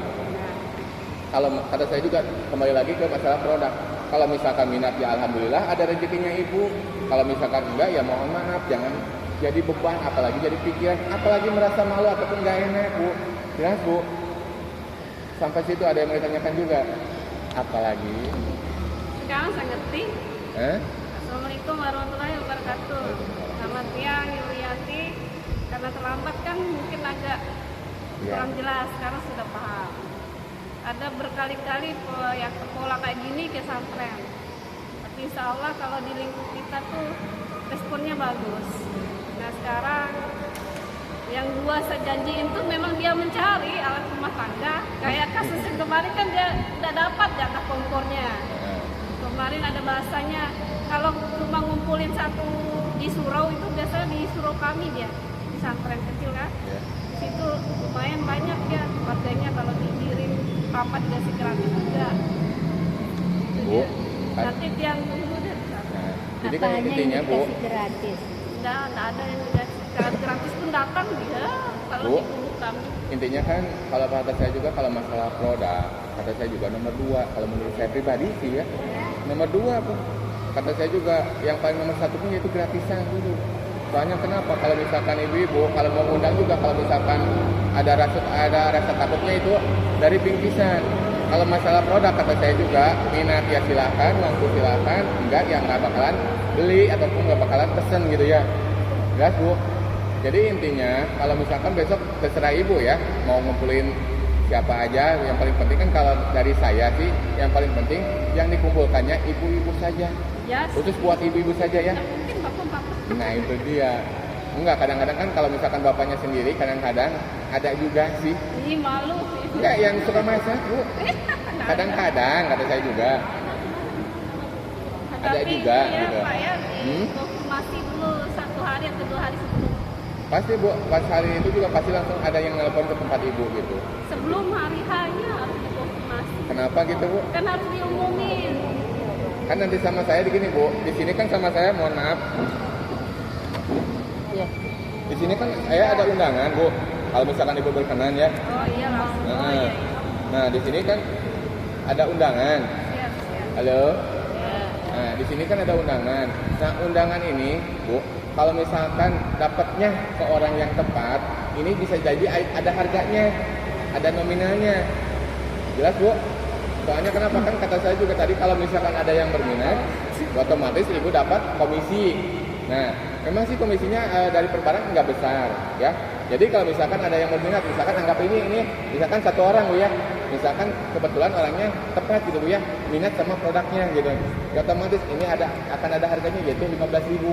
Kalau kata saya juga kembali lagi ke masalah produk. Kalau misalkan minat ya alhamdulillah ada rezekinya ibu. Kalau misalkan enggak ya mohon maaf, jangan jadi beban, apalagi jadi pikiran, apalagi merasa malu ataupun nggak enak Bu. Jelas Bu? Sampai situ ada yang mau ditanyakan juga. Apalagi? Sekarang saya ngerti. Assalamualaikum warahmatullahi wabarakatuh. Selamat siang Yuliati. Karena terlambat kan mungkin agak kurang jelas. Sekarang sudah paham. Ada berkali-kali yang pola kayak gini ke pesantren. Tapi insya Allah kalau di lingkup kita tuh responnya bagus. Nah sekarang yang 2 saya janjiin tuh memang dia mencari alat rumah tangga. Kayak kasus yang kemarin kan dia tidak dapat jatah kompornya. Kemarin ada bahasanya kalau cuma ngumpulin 1 di surau itu biasanya di surau kami dia di pesantren kecil kan. Di situ lumayan banyak ya warganya kalau dikirim papa dikasih gratis juga. Bu, nanti tiang dulu deh. Jadi kan intinya Bu, Enggak ada yang dikasih gratis pun datang dia kalau Bu, dikumpul. kami. Intinya kan kalau kata saya juga kalau masalah produk, kata saya juga nomor 2 kalau menurut saya pribadi sih ya. Nomor 2 Bu. Kata saya juga yang paling nomor 1 pun yaitu gratisan dulu. Soalnya kenapa? Kalau misalkan ibu-ibu kalau mau undang juga kalau misalkan ada rasa takutnya itu dari bingkisan. Kalau masalah produk kata saya juga minat ya silahkan, mampu silahkan, enggak ya nggak bakalan beli ataupun nggak bakalan pesen gitu ya. Jelas Bu. Jadi intinya kalau misalkan besok terserah ibu ya mau ngumpulin siapa aja. Yang paling penting kan kalau dari saya sih yang paling penting yang dikumpulkannya ibu-ibu saja. Yes. Khusus buat ibu-ibu saja ya. Mungkin bapak-bapak. Nah itu dia. Enggak, kadang-kadang kan kalau misalkan bapaknya sendiri kadang-kadang ada juga sih. Ih, malu sih. Enggak yang suka masak Bu. Kadang-kadang kata saya juga. Ada Tapi juga ya, gitu. saya konfirmasi dulu 1 hari atau 2 hari sebelum. Pasti Bu, pas hari itu juga pasti langsung ada yang nelpon ke tempat ibu gitu. Sebelum hari hanya harus dikonfirmasi. Kenapa gitu Bu? Kan harus diumumin. Kan nanti sama saya di gini Bu. Di sini kan sama saya mohon maaf. Ya. Di sini kan saya ada undangan Bu. Kalau misalkan ibu berkenan ya. Oh iya langsung. Oh Nah, iya. nah di sini kan ada undangan. Siap, siap. Halo. Nah di sini kan ada undangan. Nah undangan ini Bu, kalau misalkan dapatnya ke orang yang tepat, ini bisa jadi ada harganya, ada nominalnya. Jelas Bu? Soalnya kenapa kan kata saya juga tadi kalau misalkan ada yang berminat, otomatis ibu dapat komisi. Nah, memang sih komisinya dari per barang nggak besar, ya. Jadi kalau misalkan ada yang berminat, misalkan anggap ini misalkan 1 orang Bu ya, misalkan kebetulan orangnya tepat gitu Bu ya, minat sama produknya gitu. Ya, otomatis ini akan ada harganya yaitu 15.000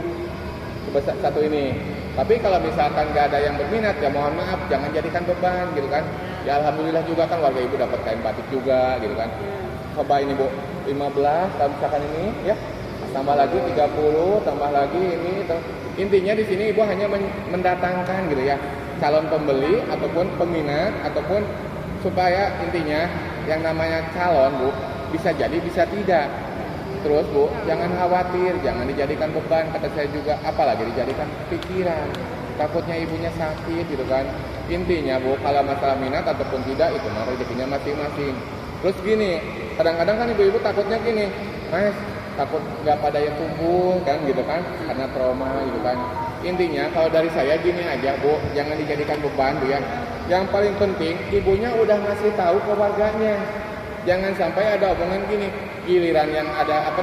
sebesar 1 ini. Tapi kalau misalkan nggak ada yang berminat, ya mohon maaf, jangan jadikan beban gitu kan. Ya alhamdulillah juga kan warga ibu dapat kain batik juga gitu kan. Coba ini Bu, 15 kalau misalkan ini ya. Tambah lagi 30, tambah lagi ini. Intinya di sini ibu hanya mendatangkan gitu ya calon pembeli ataupun peminat ataupun supaya intinya yang namanya calon Bu bisa jadi bisa tidak. Terus Bu, jangan khawatir, jangan dijadikan beban kata saya juga, apalagi dijadikan pikiran. Takutnya ibunya sakit gitu kan. Intinya Bu, kalau masalah minat ataupun tidak itu mah rezekinya masing-masing. Terus gini, kadang-kadang kan ibu-ibu takutnya gini, Mas, takut nggak pada yang tumbuh kan gitu kan karena trauma gitu kan. Intinya kalau dari saya gini aja Bu, jangan dijadikan beban Bu ya. Yang paling penting ibunya udah ngasih tahu ke warganya. Jangan sampai ada omongan gini, giliran yang ada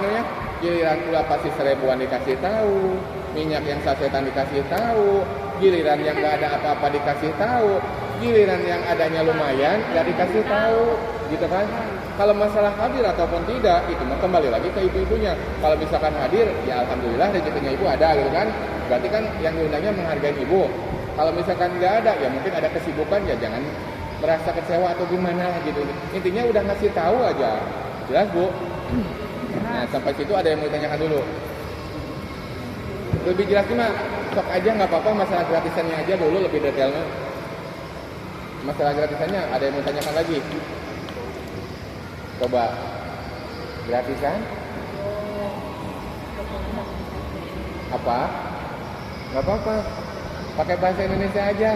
giliran pula pasti 1000-an dikasih tahu, minyak yang sasetan dikasih tahu, giliran yang nggak ada apa-apa dikasih tahu, giliran yang adanya lumayan nggak dikasih tahu, gitu kan? Kalau masalah hadir ataupun tidak, itu mah kembali lagi ke ibu-ibunya. Kalau misalkan hadir, ya alhamdulillah rezekinya ibu ada, gitu kan? Berarti kan yang diundangnya menghargai ibu. Kalau misalkan nggak ada, ya mungkin ada kesibukan, ya jangan merasa kecewa atau gimana gitu. Intinya udah ngasih tahu aja. Jelas Bu? Nah sampai situ ada yang mau ditanyakan dulu. Lebih jelas mah sok aja nggak apa-apa, masalah gratisannya aja dulu lebih detailnya. Masalah gratisannya ada yang mau tanyakan lagi? Coba gratisan? Apa? Nggak apa-apa. Pakai bahasa Indonesia aja,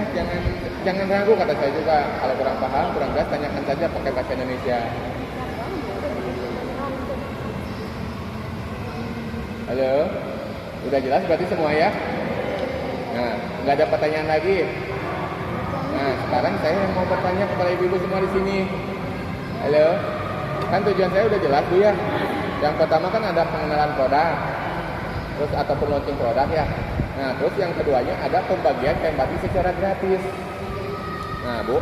jangan ragu kata saya juga. Kalau kurang paham, kurang jelas, tanyakan saja pakai bahasa Indonesia. Halo, udah jelas berarti semua ya? Nah, nggak ada pertanyaan lagi. Nah, sekarang saya mau bertanya kepada ibu-ibu semua di sini. Halo, kan tujuan saya udah jelas Bu ya. Yang pertama kan ada pengenalan produk, terus ataupun launching produk ya. Nah, terus yang keduanya ada pembagian kain batik secara gratis. Nah, Bu,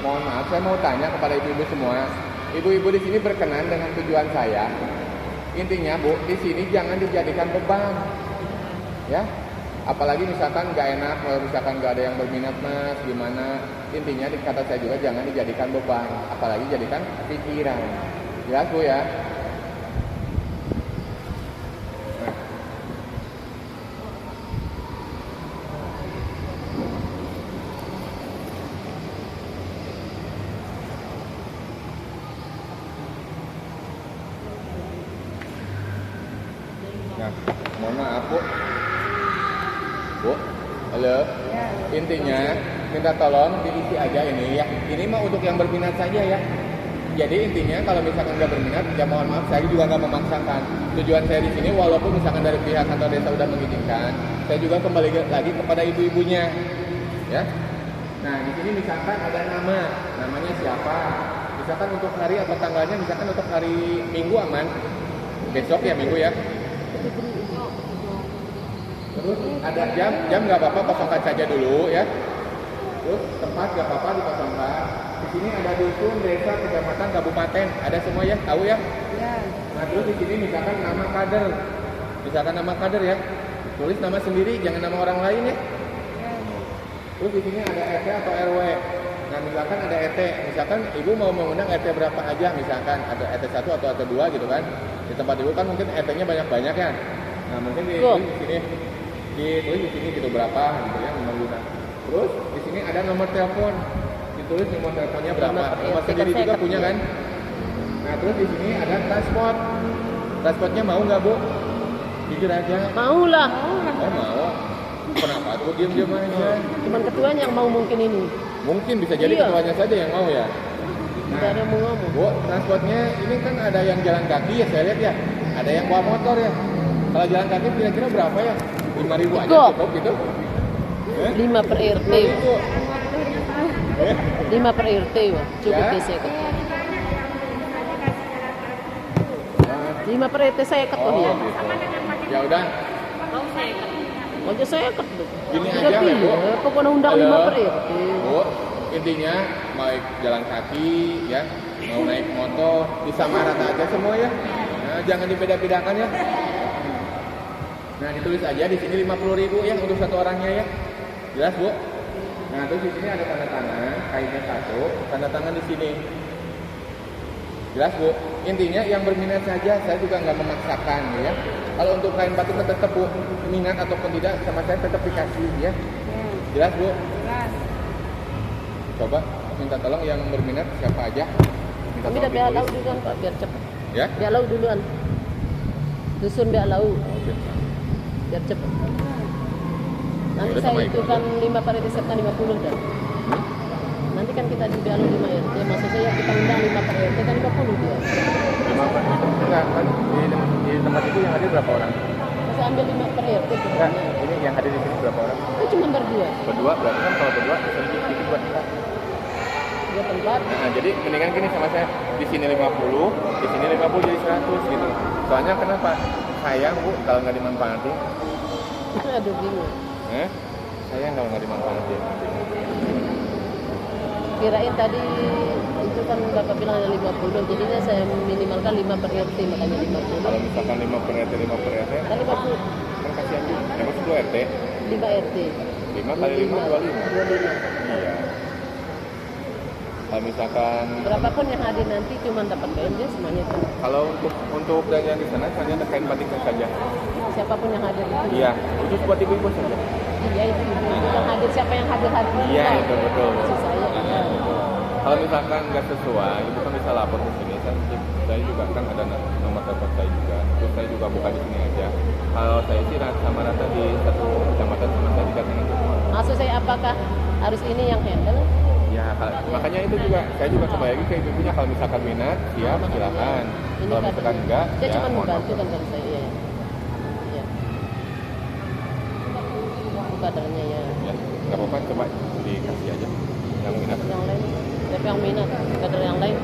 mohon maaf saya mau tanya kepada ibu-ibu semua. Ibu-ibu di sini berkenan dengan tujuan saya. Intinya Bu, di sini jangan dijadikan beban. Ya. Apalagi misalkan nggak enak, kalau misalkan nggak ada yang berminat Mas, gimana? Intinya kata saya juga jangan dijadikan beban, apalagi jadikan pikiran. Jelas Bu ya? Nah, mohon maaf Bu. Bu, halo. Intinya minta tolong diisi aja ini ya. Ini mah untuk yang berminat saja ya. Jadi intinya kalau misalkan nggak berminat, ya mohon maaf, saya juga nggak memaksakan. Tujuan saya di sini walaupun misalkan dari pihak kantor desa udah mengizinkan, saya juga kembali lagi kepada ibu-ibunya, ya. Nah di sini misalkan ada namanya siapa? Misalkan untuk hari atau tanggalnya, misalkan untuk hari Minggu aman, besok ya Minggu ya. Terus ada jam nggak apa-apa, kosongkan saja dulu ya. Terus tempat nggak apa-apa dikosongkan. Di sini ada dusun, desa, kecamatan, kabupaten, ada semua ya, tahu ya? Ya. Nah terus di sini misalkan nama kader, ya, tulis nama sendiri, jangan nama orang lain ya. Terus di sini ada RT atau RW. Nah misalkan ada RT, misalkan ibu mau mengundang RT berapa aja, misalkan ada RT 1 atau RT 2 gitu kan. Di tempat ibu kan mungkin RT-nya banyak-banyak kan. Nah mungkin ditulis di sini, gitu berapa gitu ya mengundang. Terus di sini ada nomor telepon. Ditulis nomor teleponnya berapa, nomor sendiri juga punya kan. Nah terus di sini ada transportnya mau nggak Bu? Jujur aja. Mau lah. Oh mau. Kenapa tuh diam-diam aja? Cuman ketuanya yang mau mungkin ini. Mungkin bisa jadi Iya. ketuanya saja yang mau ya. Tidak ada yang mau ngomong. Bu, transportnya ini kan ada yang jalan kaki ya saya lihat ya. Ada yang bawa motor ya. Kalau jalan kaki kira-kira berapa ya? 5.000 aja Go. cukup gitu. 5 per RT. 5 per RT wah. Cukup Ya. deh saya ket. 5 per RT saya ket Oh ya. gitu. Ya udah. Wajah saya ket tuh. Gini Udah aja, pilih, Bu. pokoknya undang Halo. 5 per RT. Bu, intinya mau jalan kaki ya, mau naik motor, disamarata aja semua ya. Nah, jangan dibeda-bedakan ya. Nah, ditulis aja di sini 50.000 ya untuk satu orangnya ya. Jelas, Bu? Nah, terus di sini ada tanda tangan, kainnya satu, tanda tangan di sini. Jelas, Bu? Intinya yang berminat saja, saya juga nggak memaksakan ya. Kalau untuk kain batik tetap Bu, minat ataupun tidak sama saya tetap dikasih ya. Jelas, Bu? Jelas. Coba minta tolong yang berminat siapa aja. Minta Kami tolong udah biar lau ditulis. duluan Pak, biar cepet. Ya? Biar lau duluan. Dusun biar lau, Oke. biar cepet. Nanti Udah saya sama itu Ibu kan 5 per RT serta 50 kan. Nanti kan kita di biar lau 5 RT, maksud saya kita undang 5 per RT kan 50 dia. 5 Pak. Enggak, kan di tempat itu yang hadir berapa orang? Masa ambil 5 per RT Enggak, pokoknya. ini yang hadir di sini berapa orang? Itu cuma berdua. Berdua, berarti kan kalau berdua sedikit buat kita. Dua tempat. Nah, jadi mendingan gini sama saya, di sini 50, di sini 50 jadi 100 gitu. Soalnya kenapa? Sayang Bu kalau nggak dimanfaatin. Aduh bingung. Sayang kalau nggak dimanfaatin. Kirain tadi itu kan Bapak bilang ada 50, jadinya saya minimalkan 5 per RT makanya 50. Kalau misalkan 5 per RT, Kan 50, kan kasihan juga. Ya maksud 2 RT, 5 RT. 5 kali 5, 25. 25. Iya. Kalau misalkan Berapapun yang hadir nanti cuma dapat kain dia semuanya kan. kalau untuk yang di sana hanya ada kain batiknya saja. Siapapun yang hadir itu. Iya, khusus buat ibu-ibu saja. Iya itu ibu yang hadir, siapa yang hadir Iya, itu betul. Maksud saya. Iya, betul. Kalau misalkan nggak sesuai, itu kan bisa lapor ke sini. Saya juga kan ada nomor telepon saya juga. Terus saya juga buka di sini aja. Kalau saya sih sama rata di satu kecamatan sama saya didatangin semua. Maksud saya apakah harus ini yang handle? Ya, makanya itu juga saya juga kembali lagi ke ibu-ibunya. Kalau misalkan minat, siap silakan. Ini Kalau misalkan enggak, dia cuma mohon membantu maaf. kan kalau saya. Iya. Itu kadernya ya. Ya, nggak apa-apa, coba dikasih aja yang minat. Yang lain, siapa yang minat? Kader yang lain.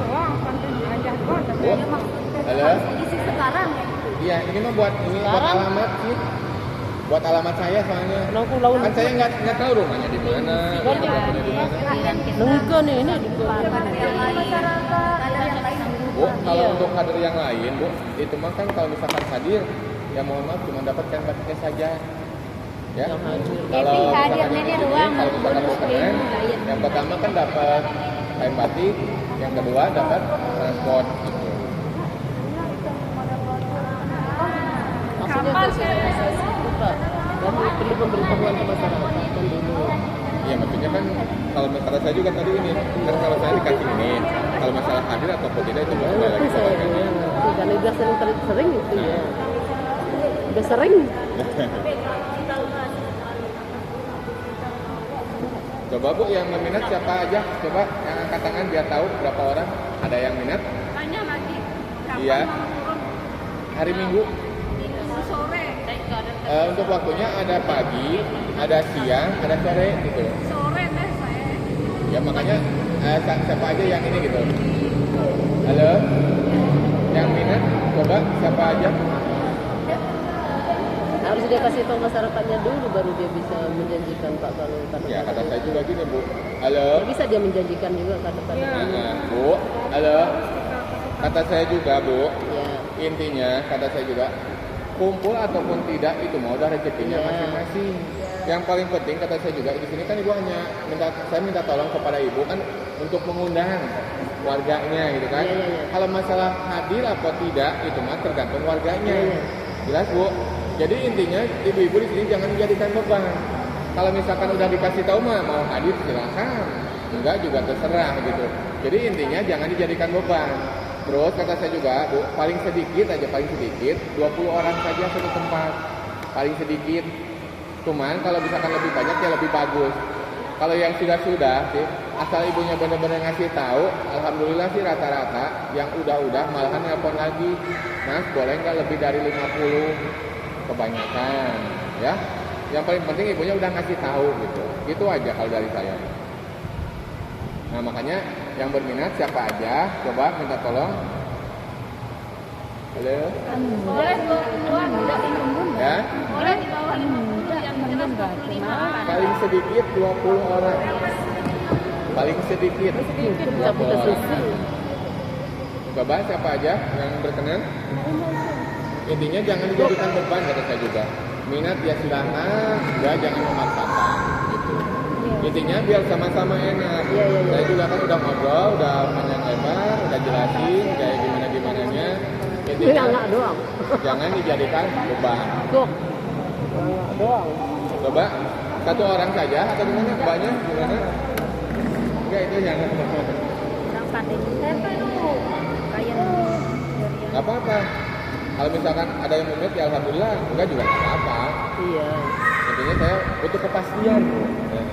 Wah, pantas aja kok. Tapi Bu, dia maksudnya halo? harus diisi sekarang ya. Iya, ini mah buat Sekarang? alamat sih. Buat alamat saya soalnya. Nongku laun. Kan saya nggak tahu rumahnya di mana, Kan alamatnya di mana. Nengke nih ini di Bu, kalau Iya. untuk kader yang lain, Bu, itu mah kan kalau misalkan hadir, ya mohon maaf cuma dapat kain batiknya saja. Ya. Yang hadir. Kalau Tapi misalkan hadirnya yang dia ini, doang, kalau misalkan bonus mau keren, lain. yang pertama kan dapat kain batik, yang kedua dapat transport. Gitu. Maksudnya sosialisasi itu Pak. Dan perlu pemberitahuan ke masyarakat kan dulu. Iya, maksudnya kan kalau kata saya juga tadi ini, kan kalau saya dikasih ini, kalau masalah hadir ataupun tidak itu kembali lagi Nanti ke saya orangnya. dan udah sering itu ya. Udah sering. Coba Bu, yang minat siapa aja? Coba yang angkat tangan biar tahu berapa orang. Ada yang minat? Tanya lagi. Kapan Iya. mau turun? Hari Minggu. Minggu sore. Untuk waktunya ada pagi, ada siang, ada sore gitu. Sore deh saya. Ya makanya siapa aja yang ini gitu. Halo? Yang minat? Coba siapa aja? Harus dia kasih tahu masyarakatnya dulu baru dia bisa menjanjikan Pak kalau Ya kata kadang-kadang. saya juga gini Bu. Halo? Ya, bisa dia menjanjikan juga kadang-kadang. Bu, halo? Kata saya juga Bu, Ya. intinya kata saya juga kumpul ataupun tidak itu mau udah rezekinya Ya. masing-masing. Yang paling penting kata saya juga di sini kan ibu hanya saya minta tolong kepada ibu kan untuk mengundang warganya gitu kan. Ya, ya, ya. Kalau masalah hadir apa tidak itu mah tergantung warganya. Ya, ya. Jelas Bu. Jadi intinya ibu-ibu di sini jangan dijadikan beban. Kalau misalkan udah dikasih tahu mah mau hadir silakan. Enggak juga terserah gitu. Jadi intinya jangan dijadikan beban. Terus kata saya juga, Bu, paling sedikit 20 orang saja satu tempat. Paling sedikit. Cuman kalau misalkan lebih banyak ya lebih bagus. Kalau yang sudah sih, asal ibunya benar-benar ngasih tahu, alhamdulillah sih rata-rata yang udah malahan nelpon lagi. Mas, boleh nggak lebih dari 50? Kebanyakan, ya. Yang paling penting ibunya udah ngasih tahu gitu. Itu aja kalau dari saya. Nah, makanya yang berminat siapa aja, coba minta tolong. Halo? Boleh keluar tidak minum. Ya, Boleh di bawah yang jelas 25 orang. paling sedikit 20 orang. Paling sedikit. Kita punya susu. Coba siapa aja yang berkenan? Intinya jangan dijadikan beban kata saya juga. Minat ya silakan, enggak jangan memaksakan gitu. Intinya biar sama-sama enak. Iya. Saya juga kan udah ngobrol, udah panjang lebar, udah jelasin kayak gimana-gimananya. Intinya Enggak doang. jangan dijadikan beban. Tuh. Enggak doang. Coba satu orang saja atau gimana? Banyak gimana? Enggak itu jangan. Berapa deh? Siapa dulu? Kayak Gak apa-apa. Kalau misalkan ada yang minat ya alhamdulillah, enggak juga nggak apa-apa. Iya. Intinya saya butuh kepastian.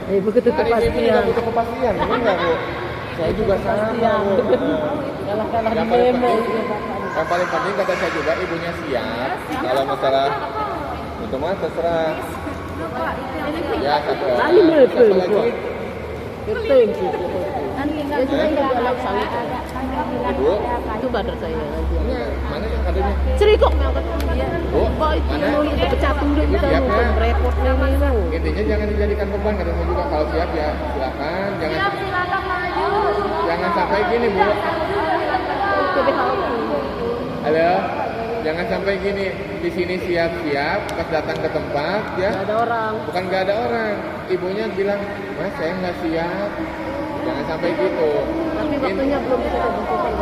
Begitu Hari ini juga kepastian. butuh kepastian, benar nggak Bu? Saya juga sama Bu. Kalah-kalah Yang di paling meme. penting, yang paling penting kata saya juga ibunya siap. Kalau masalah itu mah terserah. Ya satu orang. Lalu mele Satu pun, lagi Betul. Ya sudah ini anak sawit. ibu. Itu kader saya nanti. Ini mana yang kadernya? Cerikok ngangkat. Bu, Pak itu mana? nulis pecah dulu kita Siap, ya? repot nih. Intinya jangan dijadikan beban kata saya juga. Kalau siap ya silakan. Jangan sampai gini Bu. Halo, jangan sampai gini di sini siap-siap pas datang ke tempat ya. Gak ada orang. Bukan nggak ada orang, ibunya bilang, Mas saya nggak siap. Jangan sampai gitu. Tapi waktunya belum kita tentukan.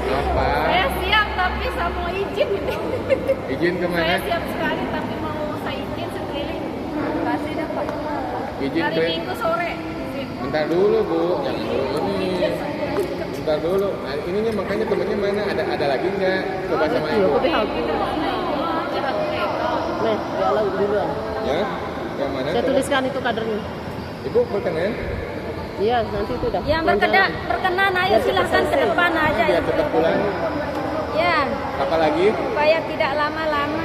Apa? Saya siap tapi saya mau izin. Izin Saya kemana? siap sekali tapi mau saya izin sekeliling. Kasih dapat. Izin Hari ke. Minggu sore. Bentar dulu Bu, jangan dulu ini. Bentar dulu. Nah ininya makanya temennya mana? Ada lagi nggak? Coba sama Iya, ibu. tapi hal Nah, ya laut duluan. Ya, yang mana? Saya Coba. tuliskan itu kadernya. Ibu berkenan? Iya, nanti itu udah. Yang berkenan ayo Biar cepat silahkan ke selesai. depan aja. Biar cepat pulang. Ya, Apa lagi? supaya tidak lama-lama.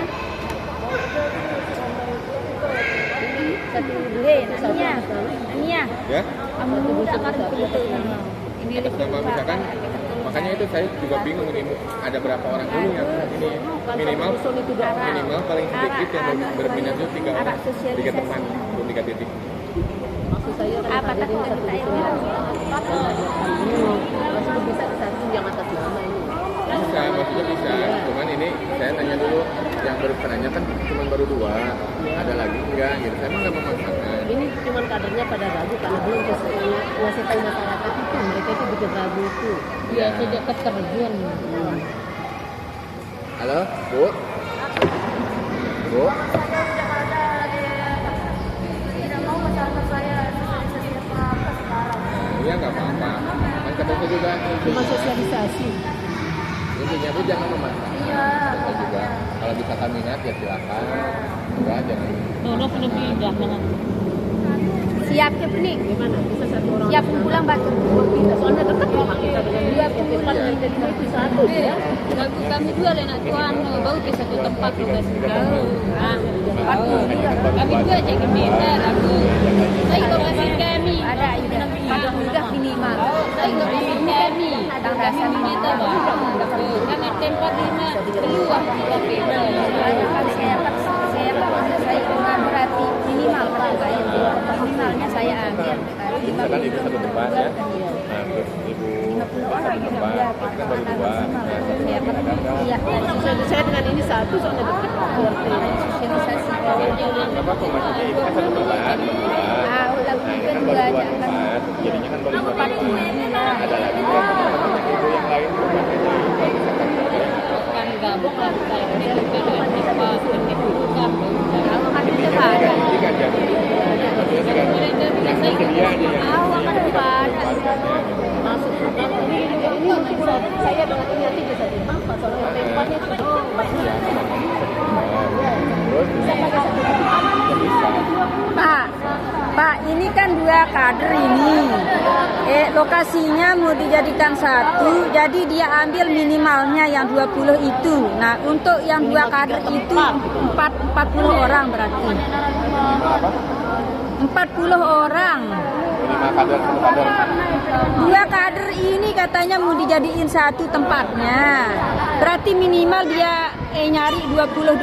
Satu Nia. Ya. Kamu muda kan betul. Ini Atas nama misalkan makanya itu saya juga bingung ini ada berapa orang dulu yang ini minimal paling sedikit yang berminat itu 3 orang 3 teman untuk 3 titik. Maksud saya kan Apa hadir ini takut satu kita dusun ini? Masih bisa disatuin yang atas nama ini. Bisa, maksudnya bisa. Cuman ini saya tanya dulu yang berkenanya kan cuma baru 2. Ada lagi enggak gitu. Saya emang nggak memaksakan. Ini cuma kadernya pada ragu karena belum ngasih tahu masyarakat itu mereka itu bikin ragu itu. Ya. Sejak keterjun. Halo, Bu. Bu. Tidak mau masyarakat saya sekarang. Iya nggak apa-apa. Kan kata saya juga Cuma sosialisasi. intinya Bu jangan memaksakan. Iya. Saya juga kalau misalkan minat ya silakan. Enggak jangan. Udah pindah banget. Siap ke nih. Gimana? Bisa satu orang. Siap pulang batu. Kita soalnya dekat rumah kita dengan dia. Tempat yang kita di itu satu ya. Lagu kami dua lah nak tuan, baru ke satu tempat lokasi. Kami dua jadi beda lagu. Saya lokasi kami. Ada juga minimal. Saya lokasi kami. Ada rasa meter kan ada tempat lima keluar beda. Saya berarti minimal minimalnya saya ambil. Misalkan ibu satu tempat ya, nah terus ibu satu tempat, kita baru dua. Saya dengan ini satu soalnya dekat. Apa tuh maksudnya ibu kan satu tempat, berdua. Nah ini kan baru dua tempat, jadinya kan baru dua tempat. Ada lagi kan teman-teman ibu yang lain tempat ini. Kan gabung lah saya ini dengan tempat ini bukan. Intinya tiga aja. Maksudnya tiga. Yang tersedia aja yang Masuk ini untuk saya dengan ini nanti bisa dimanfaat soalnya tempatnya itu Pak, ini kan dua kader ini. Lokasinya mau dijadikan satu, jadi dia ambil minimalnya yang 20 itu. Nah, untuk yang dua kader itu 40 orang berarti. 40 orang. Dua kader ini katanya mau dijadiin satu tempatnya. Berarti minimal dia nyari 20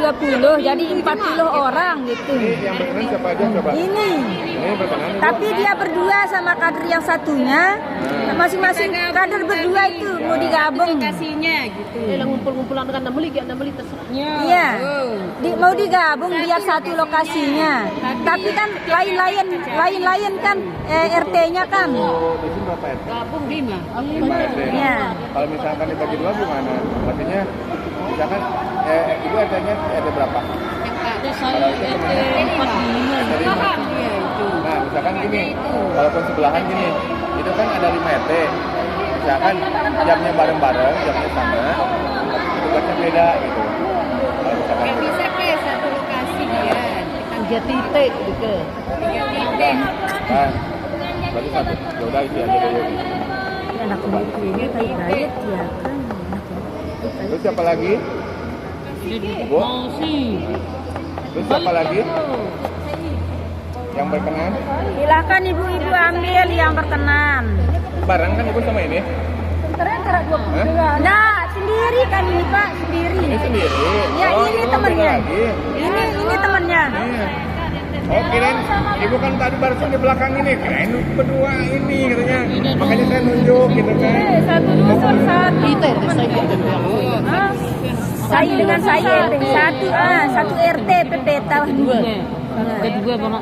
jadi 40 orang gitu. Ini yang berkenan siapa aja coba? Ini berkenan. tapi dia berdua sama kader yang satunya, masing-masing kader berdua itu mau digabung. Lokasinya gitu. ngumpul-ngumpulan dengan 6 mili terserah. Iya. Mau digabung biar satu lokasinya. Tapi kan lain-lain kan RT-nya kan. Di sini berapa RT? Gabung 5. 5 RT. Iya. Kalau misalkan dibagi dua gimana? Maksudnya misalkan ibu RT-nya RT berapa? Saya RT 45. Nah, misalkan gini, walaupun sebelahan gini, itu kan ada 5 RT. Misalkan jamnya bareng-bareng, jamnya sama, tapi tugasnya beda gitu. Kalau misalkan Bisa ke satu lokasi dia. 3 titik gitu. 3 titik. nah, berarti satu. Ya udah itu aja dulu. Anak buku ini kayak diet ya kan. Terus siapa lagi? Bu? Terus siapa lagi? Yang berkenan? Silakan ibu-ibu ambil yang berkenan. Bareng kan ibu sama ini? Nah, sendiri kan ini Pak, sendiri. Ini sendiri? Ya, Oh, ini beda temannya. lagi. Ini temannya. Iya. Oh, kirain ibu kan tadi barusan di belakang ini, kirain berdua ini katanya. Makanya saya nunjuk gitu kan. Satu dusun satu. Kita itu saya Saya dengan saya satu RT PPTA dua.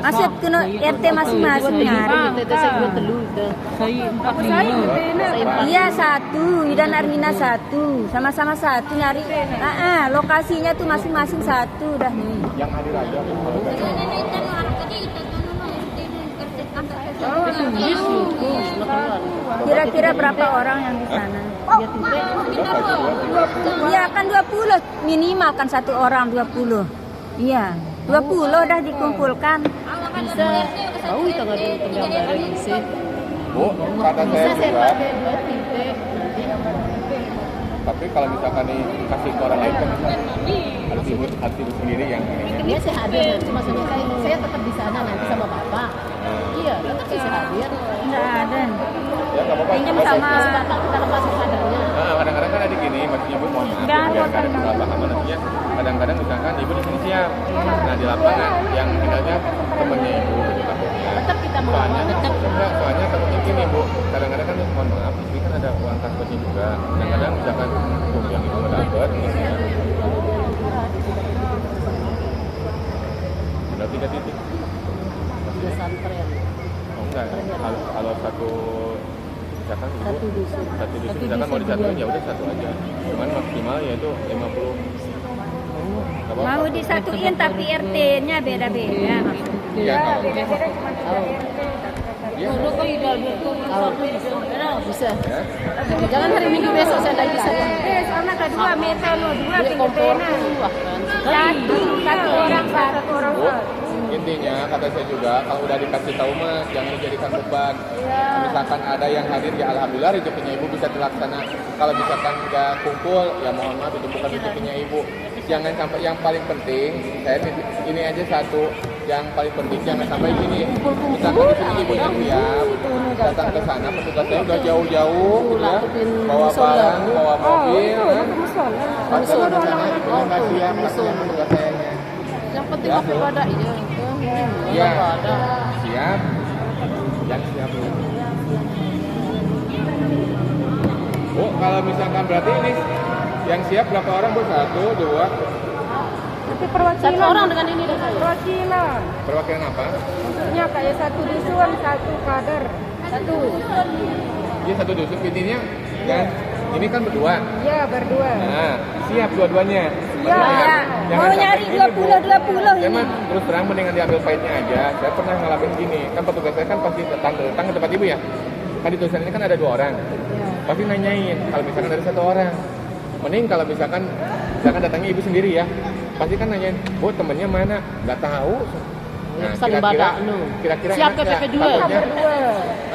Maksud kena RT masing-masing nyari. saya jual telur itu. Iya satu, dan Armina satu, sama-sama satu nyari. Lokasinya tuh masing-masing satu dah nih. Yang hadir aja. Kira-kira berapa orang yang di sana? Iya kan 20 minimal kan satu orang 20. Iya 20 dah dikumpulkan. Bisa tahu itu nggak ada penggambaran bisa. Bu, kata saya Bisa juga. saya 2 titik. Tapi kalau misalkan nih kasih ke orang lain kan harus ibu sendiri yang ini. Dia saya hadir, cuma saya tetap di sana nanti sama bapak. Iya, tetap sih saya hadir. Enggak ada. Ya nggak apa-apa. Pinjam Coba sama Terus bapak kita lepas kadernya. kadang-kadang kan ada gini, maksudnya ibu mohon maaf. Jangan Biar kadang kesalahpahaman maksudnya. Kadang-kadang misalkan ibu di sini siap. Nah di lapangan yang tinggalnya temennya ibu gitu takutnya. Tetap kita mau Soalnya tetap. enggak, soalnya takutnya gini bu. Kadang-kadang kan mohon maaf, ini kan ada uang transportnya juga. Kadang-kadang misalkan yang itu nggak dapet, misalnya. Tinggal 3 titik. Dia santren. Oh enggak, kalau satu misalkan ibu Satu dusun. satu dusun misalkan mau disatuin ya udah satu aja. Cuman maksimal yaitu 50. Nggak apa-apa. mau disatuin tapi RT-nya beda-beda. Iya kalau Iya. Kalau bisa. ya. Jangan hari Minggu besok saya lagi bisa. Soalnya kedua meter lo dua Kompor pena. tuh, wah, kan. Satu orang satu. Bu, Intinya kata saya juga kalau udah dikasih tahu mas jangan dijadikan beban. Misalkan ada yang hadir ya alhamdulillah rezekinya ibu bisa terlaksana. Kalau misalkan nggak kumpul ya mohon maaf itu bukan rezekinya ibu. Jangan sampai yang paling penting saya ini aja satu yang paling penting jangan sampai gini. Misalkan di sini ibunya siap datang ke sana petugasnya udah jauh-jauh ya bawa barang bawa mobil kan. Pas datang ke sana ibunya nggak siap katanya petugas saya. Yang penting apa pada iya. Iya, siap. Yang siap. Oh, kalau misalkan berarti ini yang siap berapa orang bu? 1, 2. Tapi perwakilan. Satu orang dengan ini deh. Perwakilan. Perwakilan apa? Maksudnya kayak satu dusun, satu kader. Satu. Dia satu dusun intinya kan. Ini kan berdua. Iya, berdua. Nah, siap dua-duanya. Iya, ya. Mau nyari 20 Saya ini. mah terus terang mendingan diambil pahitnya aja. Saya pernah ngalamin gini, kan petugas saya kan pasti datang ke tempat ibu ya. Kan di tulisan ini kan ada 2 orang. Pasti nanyain kalau misalkan ada 1 orang. Mending kalau misalkan datangnya ibu sendiri ya. Pasti kan nanyain, "Bu, temennya mana?" Nggak tahu. Nah, saling badak nu. kira-kira Siap enak ke nggak? PP2.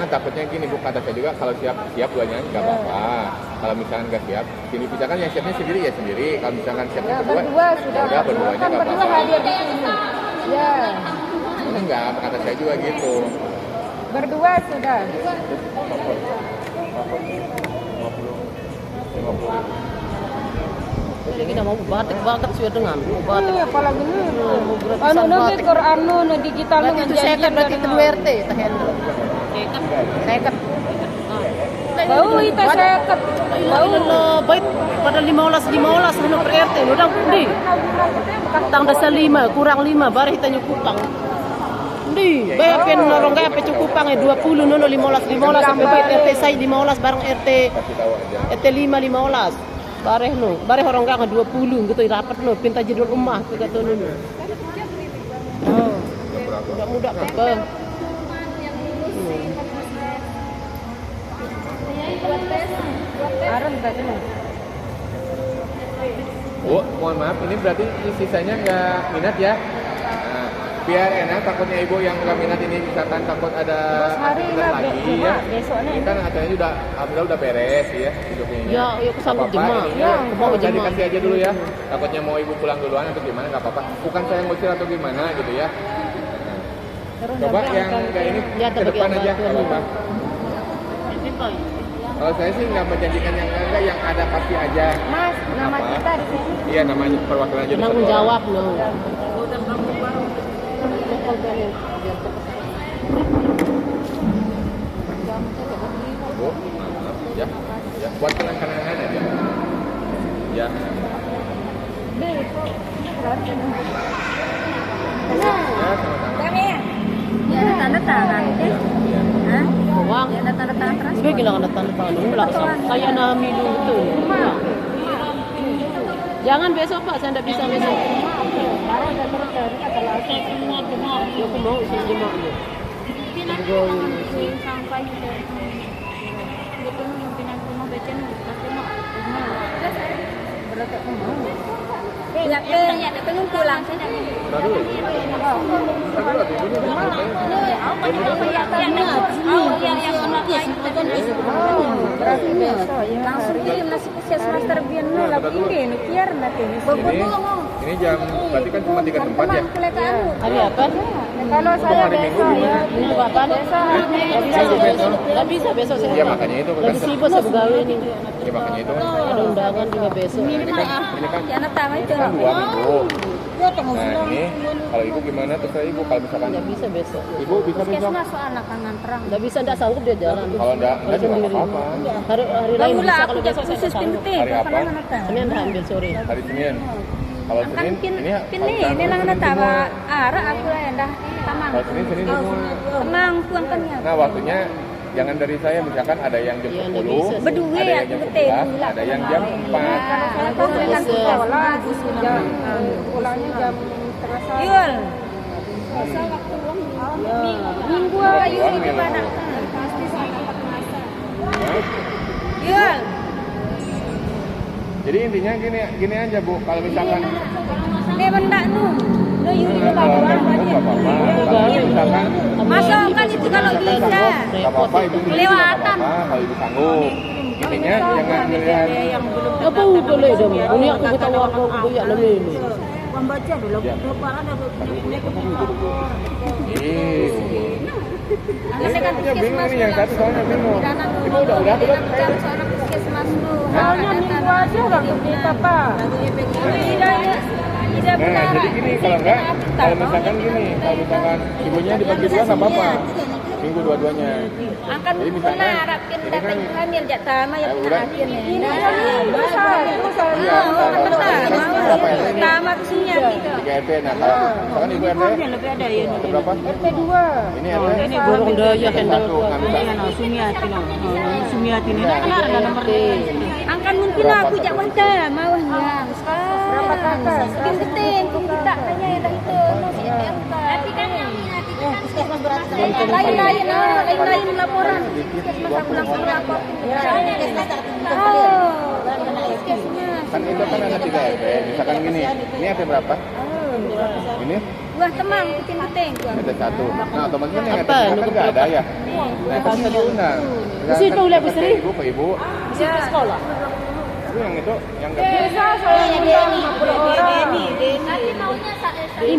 Takutnya gini bu, kata saya juga kalau siap duanya nggak apa-apa. Kalau misalkan nggak siap, sini misalkan yang siapnya sendiri ya sendiri. Kalau misalkan siapnya berdua, Berdua sudah. udah berduanya Kan nggak berdua apa-apa. hadir di sini. Ya, Enggak, kata saya juga gitu. berdua sudah. 50. Jadi kita mau batik sih dengan batik. Iya, apalagi ini. gratisan Anu nanti batik. Quran nu digital Berarti itu saya kan berarti itu RT tahan. Saya kan. Bau itu seket. Bau baik pada 15 hanya per RT udah di. Tang dasar 5 kurang 5 baru kita nyukupang. Di, baik pen norong gak apa cukupang 20 nono 15 sampai baik RT saya 15 bareng RT Kasih tahu aja. RT 5 15. Bareh orang gak 20 gitu rapat no pinta jadwal rumah kita tuh nu. Oh. Mudah apa? Aren tadi. Bu, mohon maaf, ini berarti sisanya nggak minat ya? Nah, biar enak, takutnya ibu yang nggak minat ini misalkan takut ada hari aktivitas lah, lagi ya. besoknya. Ini kan acaranya udah, alhamdulillah udah beres ya hidupnya. Ya, ya kesambut Nggak apa-apa, jemaah. ini Ya, mau mau udah jemaah. dikasih aja dulu ya. Takutnya mau ibu pulang duluan atau gimana nggak apa-apa. Bukan saya ngusir atau gimana gitu ya. Coba yang nggak ini Ya, ke depan tapi aja, yang nggak apa-apa. Kalau saya sih nggak menjanjikan yang enggak, yang ada pasti aja. Mas, nama Apa? kita di sini. Iya namanya perwakilan aja. Tanggung jawab lo. Bu, maaf ya, ya buat kenang-kenangan aja. Ya. Ya sama-sama. Kami ya ada tanda tangan. Iya. Hah? Uang. Ya ada tanda tangan terus. Sebagai bilang ada tanda tangan dulu lah. Saya nami dulu tuh. Jangan besok Pak, saya tidak bisa besok. Ya, aku mau isi jemaah. Sampai gitu pimpinan rumah becen Ya, pengen pulang. Ntar dulu. Ntar dulu, ibunya udah Berarti besok ya. Langsung kirim nasi puskesmas terbian lah ini biar nanti. ini jam, berarti kan cuma 3 tempat ya? Hari apa? Kalau saya hari Minggu besok gimana? ya. Minggu kapan? Nggak bisa besok saya. Iya makanya itu kan. Lagi sibuk saya begawe ini. Ya makanya itu kan. Ada undangan juga besok. Ini kan Ya tahu itu. kan 2 minggu. Nah ini kalau ibu gimana terserah ibu kalau misalkan Nggak bisa besok. ibu bisa besok. Puskesmas soalnya kan terang. Nggak bisa, nggak sanggup dia jalan. Kalau enggak juga nggak apa-apa. Hari lain bisa kalau besok saya khusus nggak sanggup. pintu. Hari apa? Senin dah ambil sore. Hari Senin. Kalau Senin Ini lang na tawa ara aku lah yang dah tamang. Kalau Senin semua. Tamang tuan kan ya. Nah waktunya jangan dari saya misalkan ada yang jam Iya, 10, nggak bisa. Berdua ada ya, yang jam betul. 11, ada yang jam 4. Aku dengan sekolah jam pulangnya jam setengah satu. Yul. Minggu ayu di mana? Yul. Jadi intinya gini aja Bu, kalau misalkan Ini benda nu. udah yuk Nggak apa-apa. Kalau misalkan masuk kan itu kalau bisa nggak apa-apa ibu sendiri juga nggak Kelewatan. apa-apa kalau ibu sanggup. Ininya jangan melihat. Apa boleh dong? Ini aku kita waktu banyak lebih ini. Membaca dulu lebaran ada Ini punya bingung nih yang satu soalnya bingung. Ibu udah belum? Soalnya minggu aja orang kita Pak. Nah, jadi gini kalau enggak, kalau misalkan ibunya dibagi dua nggak apa-apa. Minggu dua-duanya. Akan Jadi misalkan harapkan ini dapat kan hamil jak sama ya udah. akhirnya. Iya, berapa RT ini? Pertama kesini gitu. 3 RT. Nah, kalau misalkan ibu RT Lebih ada ya. RT berapa? RT 2. Ini RT Ini gorong daya RT kendal 1. Nah, bisa. Sumiati no. Sumiati ini kan ada nomor angkan mungkin aku jak wanda mau yang sekarang. Berapa kakak? Penting kita tanya yang itu. Tapi kan yang lain laporan. Aku langsung lapor. Kan itu kan ada 3 RT. Misalkan gini, ini RT berapa? Ini Wah teman penting. RT 1. Nah, otomatis kan yang RT Apa? 3 kan nggak ada ya. Nah, kan bisa diundang. Di situ Kan lihat Bu Sri? Ibu ke ibu. Di sekolah. Itu yang itu yang nggak bisa. Saya Deni. Nanti maunya